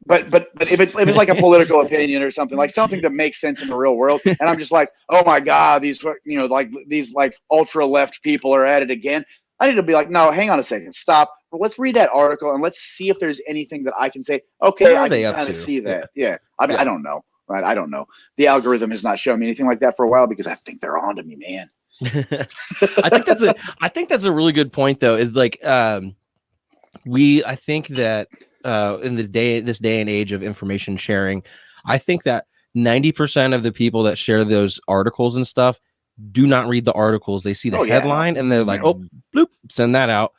but if it's like a political opinion or something, like something that makes sense in the real world, and I'm just like, oh my God, these, you know, like these like ultra left people are at it again. I need to be like, no, hang on a second, stop. But let's read that article and let's see if there's anything that I can say. Okay, I can kind of see that. Yeah. I mean, I don't know. Right. I don't know. The algorithm has not shown me anything like that for a while because I think they're on to me, man. I think that's a really good point though, is like I think that in this day and age of information sharing, I think that 90% of the people that share those articles and stuff do not read the articles. They see the headline and they're like, oh, bloop, send that out.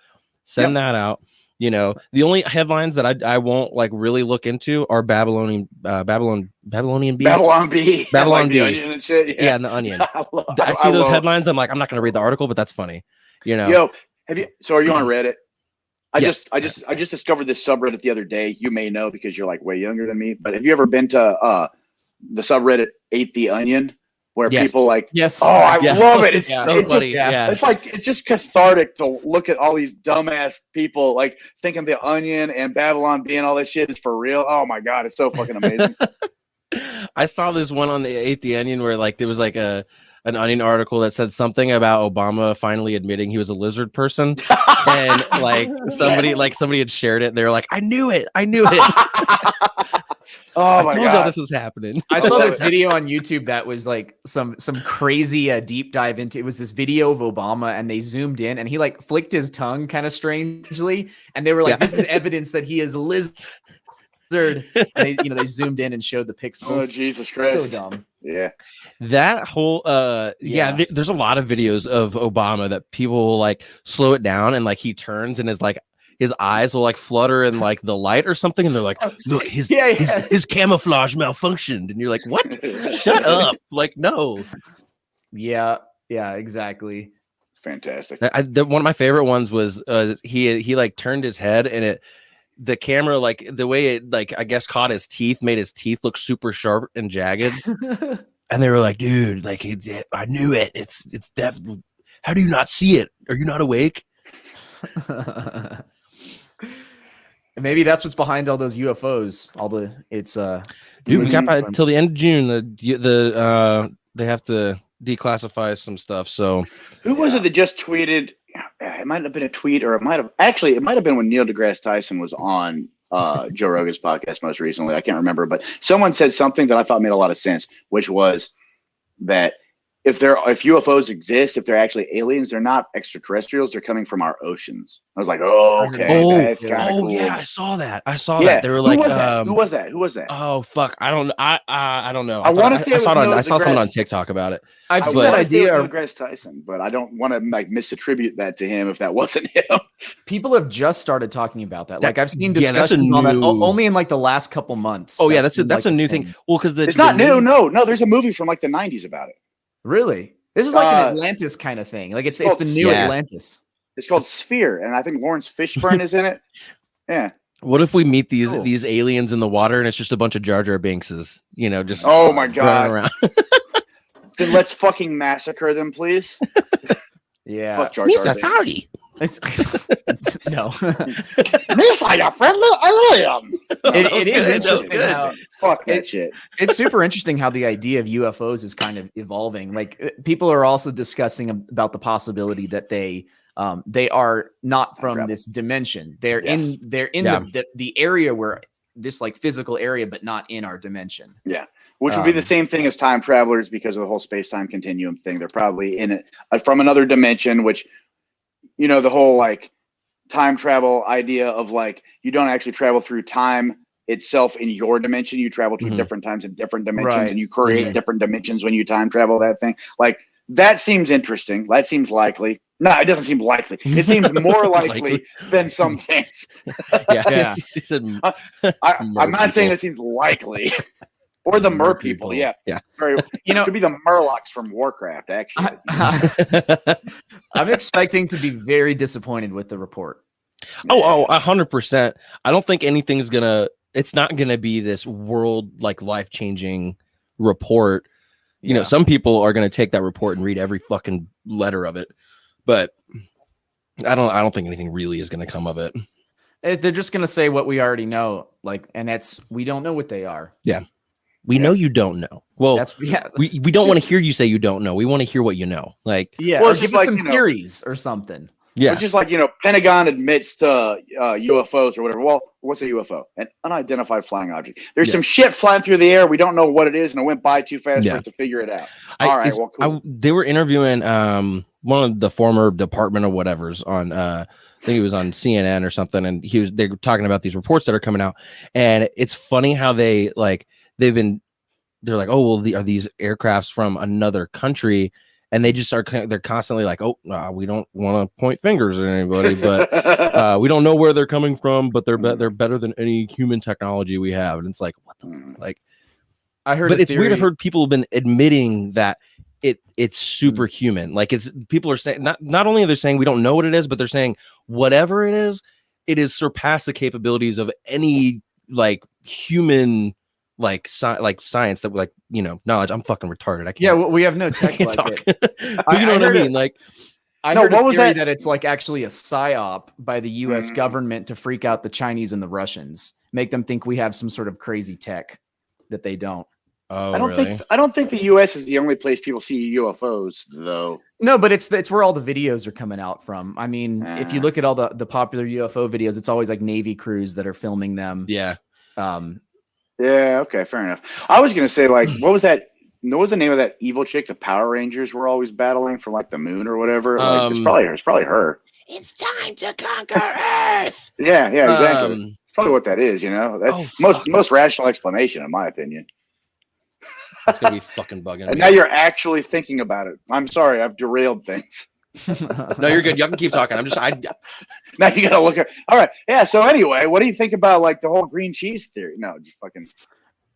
That out. You know, the only headlines that I won't like really look into are Babylon B. Babylon B. Babylon B. Onion and shit. Yeah, and the Onion. I see those headlines. I'm like, I'm not going to read the article, but that's funny. You know. Yo, so are you on Reddit? I just discovered this subreddit the other day. You may know because you're like way younger than me. But have you ever been to the subreddit Ate the Onion? Where people like, I love it. It's so funny. It's like, it's just cathartic to look at all these dumbass people like thinking the Onion and Babylon B and all that shit is for real. Oh my God, it's so fucking amazing. I saw this one on the Ate the Onion where like there was like an Onion article that said something about Obama finally admitting he was a lizard person, and like somebody had shared it. They were like, I knew it. Oh my God! I told y'all this was happening. I saw this video on YouTube that was like some crazy deep dive into. It was this video of Obama, and they zoomed in, and he like flicked his tongue kind of strangely, and they were like, "This is evidence that he is a lizard." And they zoomed in and showed the pixels. Oh Jesus Christ! So dumb. Yeah. That whole there's a lot of videos of Obama that people will like slow it down and like he turns and is like his eyes will like flutter in like the light or something, and they're like, look, his camouflage malfunctioned, and you're like, what? Shut up! Like, no. Yeah, exactly. Fantastic. One of my favorite ones was he like turned his head and the camera, like the way it like I guess caught his teeth, made his teeth look super sharp and jagged. And they were like, dude, like I knew it. It's definitely. How do you not see it? Are you not awake? Maybe that's what's behind all those UFOs. Dude, we got until the end of June. They have to declassify some stuff. So who was it that just tweeted? It might have been a tweet, or it might have been when Neil deGrasse Tyson was on Joe Rogan's podcast most recently. I can't remember, but someone said something that I thought made a lot of sense, which was that if UFOs exist, if they're actually aliens, they're not extraterrestrials. They're coming from our oceans. I was like, that's kind of cool. Yeah, I saw that. that. They were like, who was that? Oh fuck, I don't know. I want to say I saw someone on TikTok about it. I've seen that idea of DeGrasse Tyson, but I don't want to like misattribute that to him if that wasn't him. People have just started talking about that. Like I've seen discussions on that only in like the last couple months. Oh yeah, that's a new thing. Well, because it's not new. No, there's a movie from like the 90s about it. Really? This is like an Atlantis kind of thing. Like it's the new Atlantis. It's called Sphere, and I think Lawrence Fishburne is in it. Yeah. What if we meet Cool. these aliens in the water and it's just a bunch of Jar Jar Binkses, just Oh my running god! around? Then let's fucking massacre them, please. Yeah. Fuck Jar Jar Binks. howdy. No. This are your friendly alien. It is good. interesting That was how Fuck that shit. it's super interesting how the idea of UFOs is kind of evolving. Like people are also discussing about the possibility that they are not from Travel. this dimension. They're Yes. in Yeah. the area where this like physical area, but not in our dimension. Yeah. Which would be the Um, same thing as time travelers because of the whole space-time continuum thing. They're probably in it from another dimension, which, the whole like time travel idea of like you don't actually travel through time itself in your dimension. You travel to Mhm. different times in different dimensions, Right. and you create Mhm. different dimensions when you time travel. That thing, like that seems interesting. That seems likely. No, it doesn't seem likely. It seems more likely than some things. Yeah. Yeah. She said, I'm not saying it seems likely. Or the mer people, yeah. Yeah. Very, it could be the Murlocs from Warcraft, actually. I'm expecting to be very disappointed with the report. 100%. I don't think anything's it's not gonna be this world like life-changing report. Yeah. Some people are gonna take that report and read every fucking letter of it, but I don't think anything really is gonna come of it. They're just gonna say what we already know, and we don't know what they are. We know you don't know. Well, we don't want to hear you say you don't know. We want to hear what you know. Like, Yeah, Well, or it's give just us like, some theories or something. yeah, Which is like, Pentagon admits to UFOs or whatever. Well, what's a UFO? An unidentified flying object. There's some shit flying through the air. We don't know what it is, and it went by too fast for us to figure it out. All right, well, cool. they were interviewing one of the former Department of whatever's on I think it was on CNN or something, and they were talking about these reports that are coming out, and it's funny how they're like, oh well, are these aircrafts from another country? And they just they're constantly like, oh, we don't want to point fingers at anybody, but we don't know where they're coming from, but they're better than any human technology we have. And it's like, what the like? I heard, but it's weird. I've heard people have been admitting that it's superhuman. Like people are saying not only are they saying we don't know what it is, but they're saying whatever it is surpassed the capabilities of any like human science that knowledge. I'm fucking retarded. I can't. Yeah, we have no tech like talk. it. You know what I mean? Like, I heard a theory that it's like actually a psyop by the U.S. government to freak out the Chinese and the Russians, make them think we have some sort of crazy tech that they don't. Oh, I don't think the U.S. is the only place people see UFOs, though. No, but it's where all the videos are coming out from. I mean, if you look at all the popular UFO videos, it's always like Navy crews that are filming them. Yeah. Yeah. Okay. Fair enough. I was gonna say, like, what was that? What was the name of that evil chick the Power Rangers were always battling for, like the moon or whatever? Like, it's probably her. It's time to conquer Earth. Yeah. Exactly. It's probably what that is. That's most rational explanation, in my opinion. It's gonna be fucking bugging. And now you're actually thinking about it. I'm sorry, I've derailed things. No, you're good. You can keep talking. Now you gotta look at. All right, yeah. So anyway, what do you think about like the whole green cheese theory? No, just fucking.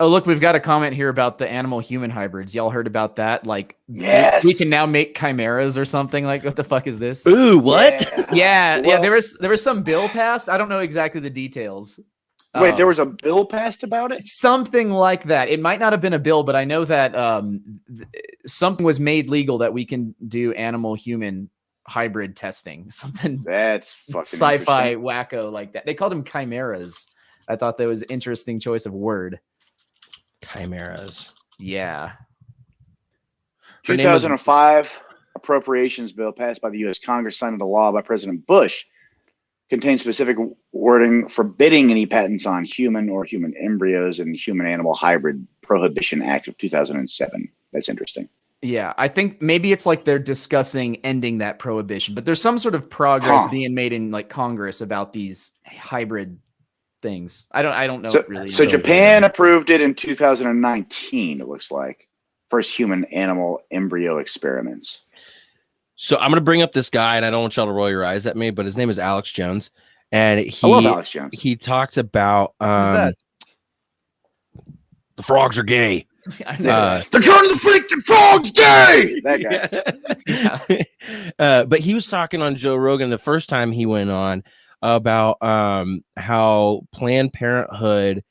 Oh, look, we've got a comment here about the animal-human hybrids. Y'all heard about that? Like, yes, we can now make chimeras or something. Like, what the fuck is this? Ooh, what? Yeah. There was some bill passed. I don't know exactly the details. Wait, there was a bill passed about it? Something like that. It might not have been a bill, but I know that something was made legal that we can do animal-human hybrid testing. Something that's fucking sci-fi wacko like that. They called them chimeras. I thought that was an interesting choice of word. Chimeras. Yeah. 2005 appropriations bill passed by the U.S. Congress signed into law by President Bush contains specific wording forbidding any patents on human or human embryos and human-animal hybrid Prohibition Act of 2007. That's interesting. Yeah, I think maybe it's like they're discussing ending that prohibition, but there's some sort of progress being made in like Congress about these hybrid things. I don't know really. So Japan approved it in 2019. It looks like first human-animal embryo experiments. So I'm gonna bring up this guy, and I don't want y'all to roll your eyes at me, but his name is Alex Jones, and I love Alex Jones. He talks about Who's that? The frogs are gay. I know. They're trying to freaking frogs gay. That guy. But he was talking on Joe Rogan the first time he went on about how Planned Parenthood,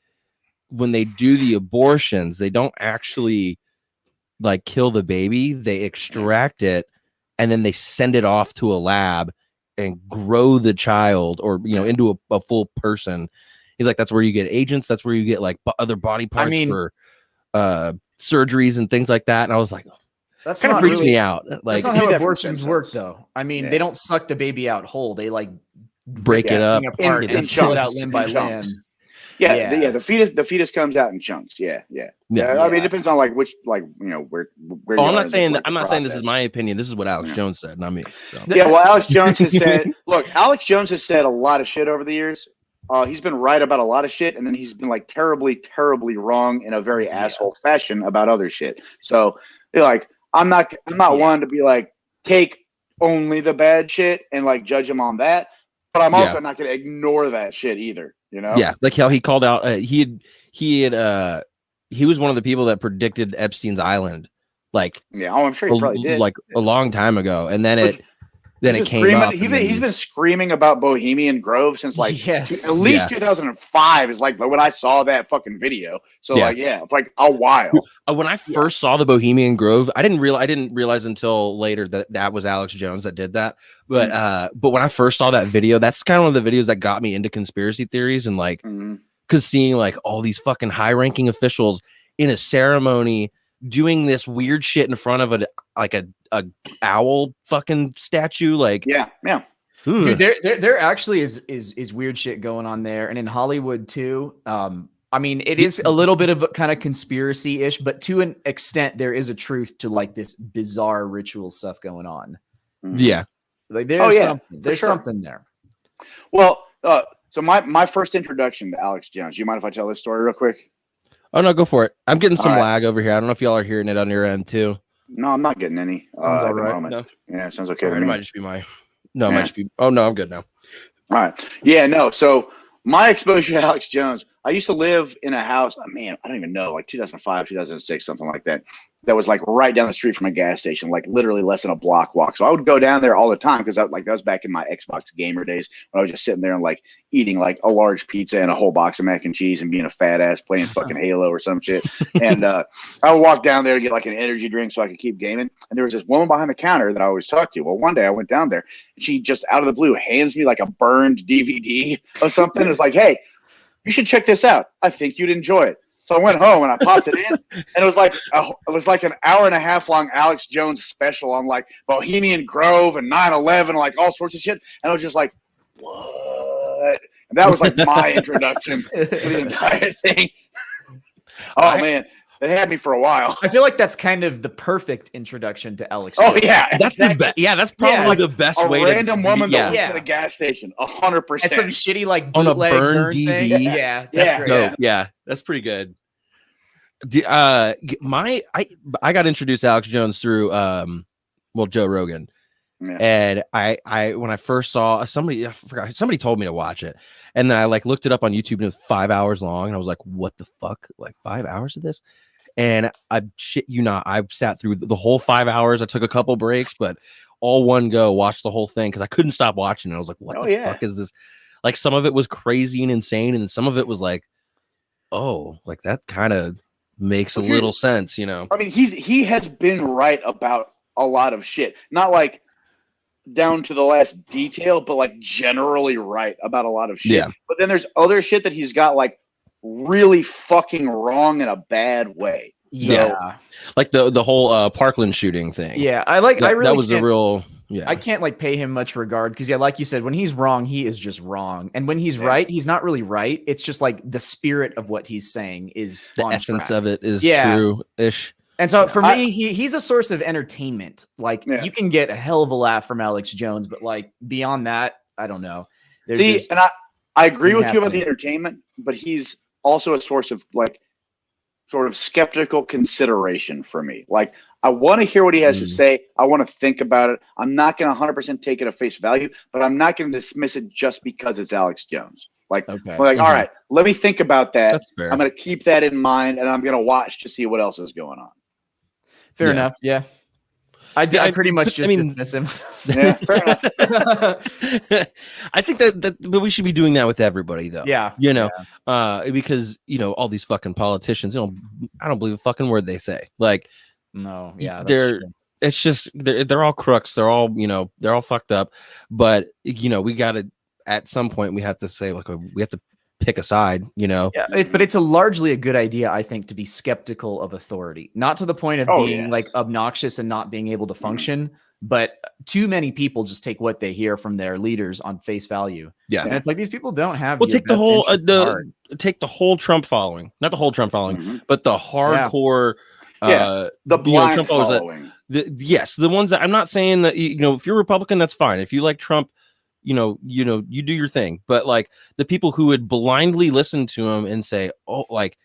when they do the abortions, they don't actually like kill the baby, they extract it and then they send it off to a lab and grow the child, or into a full person. He's like, that's where you get agents, that's where you get like other body parts for surgeries and things like that. And I was like, that's kind of freaks me out. Like, that's not how abortions work, though. I mean, they don't suck the baby out whole. They like break it up apart and pull it out limb by limb. Yeah. The fetus comes out in chunks. Yeah. I mean, it depends on like which, like, where. Oh, I'm not saying that. I'm not saying this is my opinion. This is what Alex Jones said, not me. So. Yeah. Well, Alex Jones has said. Look, Alex Jones has said a lot of shit over the years. He's been right about a lot of shit, and then he's been like terribly, terribly wrong in a very asshole fashion about other shit. So, like, I'm not one to be like take only the bad shit and like judge him on that, but I'm also not going to ignore that shit either. Yeah, like how he called out. He was one of the people that predicted Epstein's Island. Like, I'm sure he probably did. Like a long time ago, and then it came up. He's been screaming about Bohemian Grove since like at least 2005 is like when I saw that fucking video. So it's like a while. When I first saw the Bohemian Grove, I didn't realize until later that was Alex Jones that did that. But when I first saw that video, that's kind of one of the videos that got me into conspiracy theories and like because seeing like all these fucking high-ranking officials in a ceremony doing this weird shit in front of a owl fucking statue, like dude, there actually is weird shit going on there, and in Hollywood too. I mean, it is a little bit of a kind of conspiracy-ish, but to an extent, there is a truth to like this bizarre ritual stuff going on. Yeah, like there's something there. Well, so my first introduction to Alex Jones. Do you mind if I tell this story real quick? Oh no, go for it. I'm getting some lag over here. I don't know if y'all are hearing it on your end too. No, I'm not getting any. Sounds all right. No. Yeah, it sounds okay. It might just be my. No, it might just be. Oh no, I'm good now. All right. Yeah, no. So my exposure to Alex Jones, I used to live in a house. I don't even know, like 2005, 2006, something like that. That was like right down the street from a gas station, like literally less than a block walk. So I would go down there all the time because that was back in my Xbox gamer days when I was just sitting there and like eating like a large pizza and a whole box of mac and cheese and being a fat ass playing fucking Halo or some shit. And I would walk down there to get like an energy drink so I could keep gaming. And there was this woman behind the counter that I always talked to. Well, one day I went down there and she just out of the blue hands me like a burned DVD of something. It was like, hey, you should check this out. I think you'd enjoy it. So I went home and I popped it in, and it was like an hour and a half long Alex Jones special on like Bohemian Grove and 9/11, like all sorts of shit. And I was just like, what? And that was like my introduction to the entire thing. Oh man, it had me for a while. I feel like that's kind of the perfect introduction to Alex. Oh yeah, that's the best. Yeah, that's probably the best way. A random woman that works at a gas station, 100%. And some shitty like on a burn DV. Thing. That's dope. Yeah, that's pretty good. I got introduced to Alex Jones through Joe Rogan. Yeah. And I when I first saw somebody told me to watch it, and then I like looked it up on YouTube and it was 5 hours long, and I was like, what the fuck, like 5 hours of this? And I shit you not, I sat through the whole 5 hours. I took a couple breaks, but all one go watched the whole thing because I couldn't stop watching it. I was like, what the fuck is this? Like some of it was crazy and insane, and then some of it was like, oh, like that kind of makes a little sense, you know. I mean, he has been right about a lot of shit, not like down to the last detail, but like generally right about a lot of shit. Yeah. But then there's other shit that he's got like really fucking wrong in a bad way. Yeah, so, like the whole Parkland shooting thing. Yeah, that was a real. Yeah, I can't like pay him much regard because like you said, when he's wrong, he is just wrong, and when he's right, he's not really right. It's just like the spirit of what he's saying is the essence of it is true-ish. And so for me, he's a source of entertainment. Like you can get a hell of a laugh from Alex Jones, but like beyond that, I don't know. And I agree with you about the entertainment, but he's also a source of like sort of skeptical consideration for me. Like I want to hear what he has to say. I want to think about it. I'm not going to 100% take it at face value, but I'm not going to dismiss it just because it's Alex Jones. Like, all right, let me think about that. That's fair. I'm going to keep that in mind, and I'm going to watch to see what else is going on. Fair enough. Yeah. I pretty much just dismiss him. Yeah, fair enough. I think but we should be doing that with everybody, though. Yeah, because all these fucking politicians, I don't believe a fucking word they say. Like, no, yeah, it's just they're all crooks. They're all they're all fucked up. But we got to at some point we have to say like we have to pick a side. Yeah, but it's largely a good idea, I think, to be skeptical of authority, not to the point of being like obnoxious and not being able to function. But too many people just take what they hear from their leaders on face value. Yeah, and it's like these people don't have. Well, take the whole Trump following, not the whole Trump following, but the hardcore. The blind Trump following. The ones that I'm not saying that if you're Republican, that's fine. If you like Trump, you do your thing. But like the people who would blindly listen to him and say, oh, like,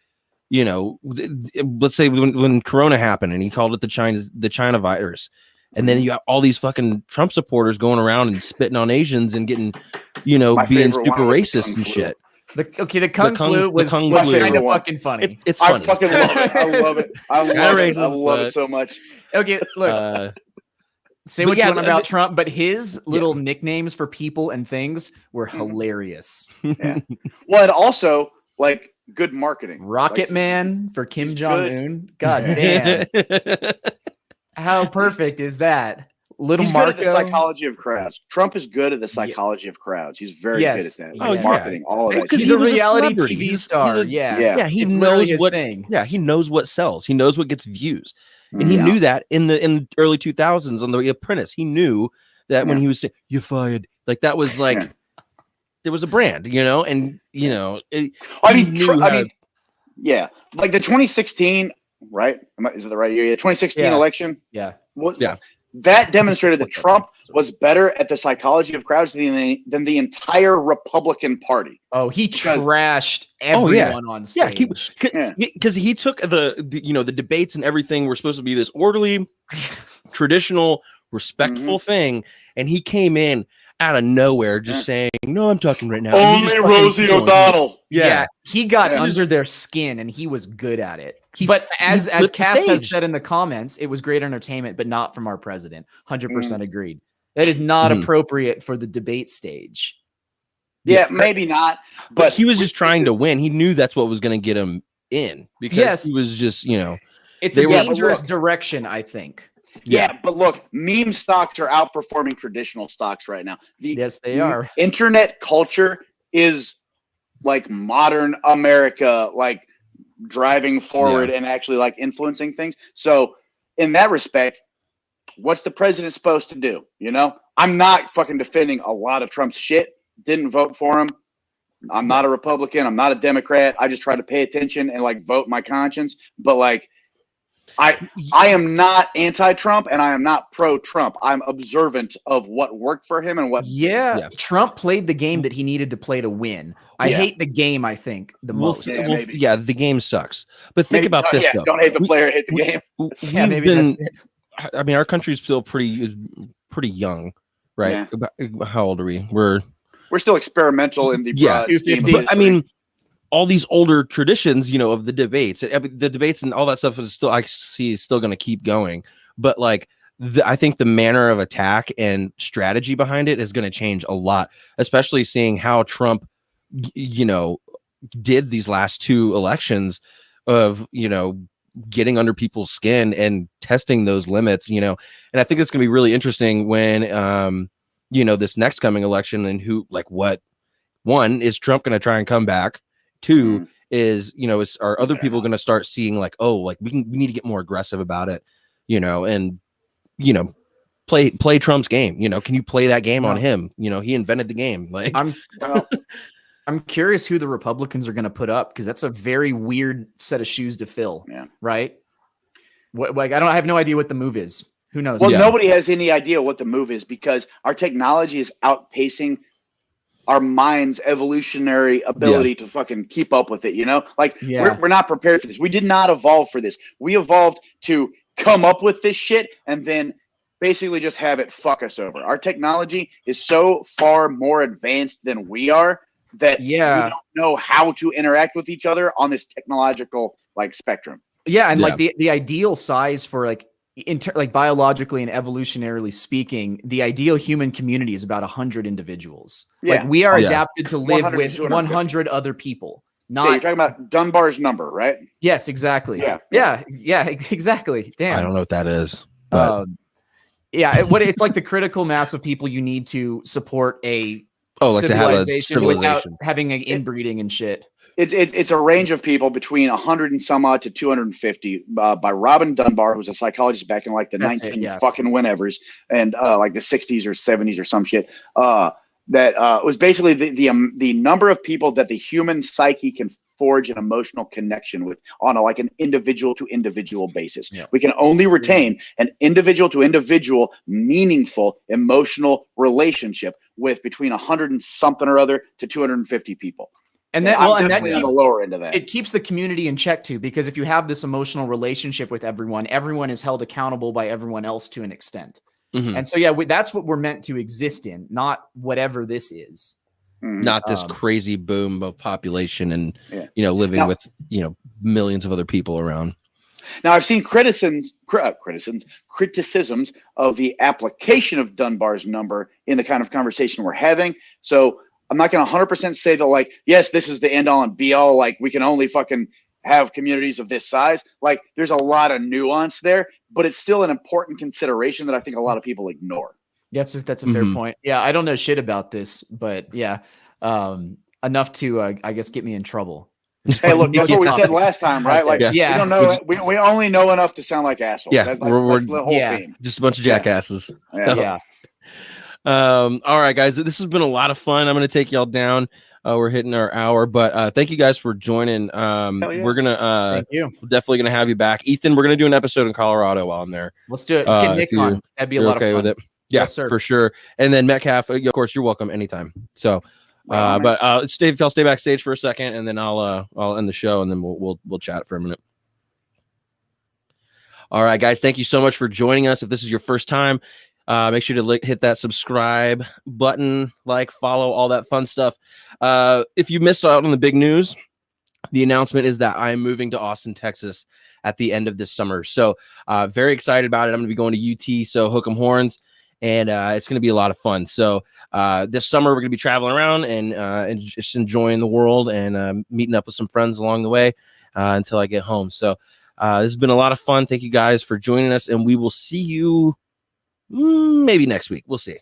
let's say when Corona happened and he called it the China virus. And then you have all these fucking Trump supporters going around and spitting on Asians and getting, being super racist and shit. The Kung Flu was kind of fucking funny. It's funny. I fucking love it. I love it. I love it so much. Okay, look. Say what you want about Trump, but his little nicknames for people and things were hilarious. Yeah. Well, and also like good marketing. Rocket Man for Kim Jong-un. God damn. How perfect is that? He's good at the psychology of crowds. Trump is good at the psychology of crowds. He's very good at that. Marketing, all of that. Because he's a reality TV star. He knows what thing. Yeah, he knows what sells. He knows what gets views. And he knew that in the early 2000s on The Apprentice. He knew that when he was saying "you're fired," like that was like there was a brand, and like the 2016. Right? Is it the right year? The 2016 election. Yeah. That demonstrated that Trump was better at the psychology of crowds than the entire Republican Party. Oh, he trashed everyone on stage. Because he took the debates and everything were supposed to be this orderly, traditional, respectful thing, and he came in out of nowhere just saying, "No, I'm talking right now." Only Rosie O'Donnell. Yeah, he got under their skin, and he was good at it. But as Cass has said in the comments, it was great entertainment, but not from our president. 100% agreed. That is not appropriate for the debate stage. Yeah, maybe not. But he was just trying to win. He knew that's what was going to get him in because he was just, it's a dangerous direction, I think. Yeah, but look, meme stocks are outperforming traditional stocks right now. Yes, they are. Internet culture is like modern America, like driving forward and actually like influencing things. So in that respect, what's the president supposed to do? I'm not fucking defending a lot of Trump's shit. Didn't vote for him. I'm not a Republican. I'm not a Democrat. I just try to pay attention and like vote my conscience. But like, I am not anti-Trump and I am not pro-Trump. I'm observant of what worked for him and what. Yeah. Trump played the game that he needed to play to win. I hate the game, I think, the most. The game sucks. But think about this, though. Don't hate the player, hate the game. Maybe that's it. I mean, our country's still pretty young, right? Yeah. How old are we? We're still experimental in the broad but, I mean, all these older traditions, of the debates. I mean, the debates and all that stuff is still going to keep going. But like, I think the manner of attack and strategy behind it is going to change a lot, especially seeing how Trump, did these last two elections of, getting under people's skin and testing those limits, and I think it's going to be really interesting when, this next coming election and one, is Trump going to try and come back? Two is, are other people going to start seeing like, oh, like we need to get more aggressive about it, and, play Trump's game, can you play that game on him? He invented the game. Like I'm curious who the Republicans are going to put up because that's a very weird set of shoes to fill. Yeah. Right. I have no idea what the move is. Who knows? Well, nobody has any idea what the move is because our technology is outpacing our mind's evolutionary ability to fucking keep up with it. We're not prepared for this. We did not evolve for this. We evolved to come up with this shit and then basically just have it fuck us over. Our technology is so far more advanced than we are that we don't know how to interact with each other on this technological like spectrum. Yeah, and like the ideal size for like like biologically and evolutionarily speaking, the ideal human community is about 100 individuals. Yeah. Like we are Yeah. adapted to live 100 with to 250. 100 other people. Yeah, you're Not talking about Dunbar's number, right? yes, exactly. Yeah. Yeah, exactly. Damn. I don't know what that is, but yeah, it's like the critical mass of people you need to support a like to have a civilization without civilization. having an inbreeding and shit. It's a range of people between 100 and some odd to 250 by Robin Dunbar, who was a psychologist back in like the That's 19 it, yeah. fucking whenevers and like the 60s or 70s or some shit. That was basically the number of people that the human psyche can forge an emotional connection with on like an individual to individual basis. Yeah. We can only retain an individual to individual meaningful emotional relationship with between 100 and something or other to 250 people. And that, I'm well, and that definitely on the lower end of that. it keeps the community in check too, because if you have this emotional relationship with everyone, everyone is held accountable by everyone else to an extent. Mhm. And so, yeah, that's what we're meant to exist in, not whatever this is. Not this crazy boom of population and living Now- with millions of other people around. Now, I've seen criticisms of the application of Dunbar's number in the kind of conversation we're having. So I'm not going to 100% say that, like, yes, this is the end all and be all. Like, we can only fucking have communities of this size. Like, there's a lot of nuance there, but it's still an important consideration that I think a lot of people ignore. That's a fair point. Yeah, I don't know shit about this, but yeah, enough to I guess get me in trouble. Hey, look, that's what we said last time, right? Like, Yeah. we don't know. We only know enough to sound like assholes. Yeah, that's we're the whole theme. just a bunch of jackasses. Yeah. Yeah. All right, guys, this has been a lot of fun. I'm going to take y'all down. We're hitting our hour, but thank you guys for joining. We're gonna Thank you. we're definitely gonna have you back, Ethan. We're gonna do an episode in Colorado while I'm there. Let's do it. Let's get Nick if on. That'd be a You're lot okay of fun. with it? Yeah, Yes, sir. for sure. And then Metcalf, of course, you're welcome anytime. So, but I'll stay backstage for a second, and then I'll end the show, and then we'll chat for a minute. All right, guys, thank you so much for joining us. If this is your first time, make sure to hit that subscribe button, follow, all that fun stuff. If you missed out on the big news, the announcement is that I'm moving to Austin, Texas at the end of this summer. So very excited about it. I'm going to be going to UT, so hook 'em horns, and it's going to be a lot of fun. So this summer, we're going to be traveling around and just enjoying the world and meeting up with some friends along the way until I get home. So this has been a lot of fun. Thank you guys for joining us, and we will see you maybe next week. We'll see.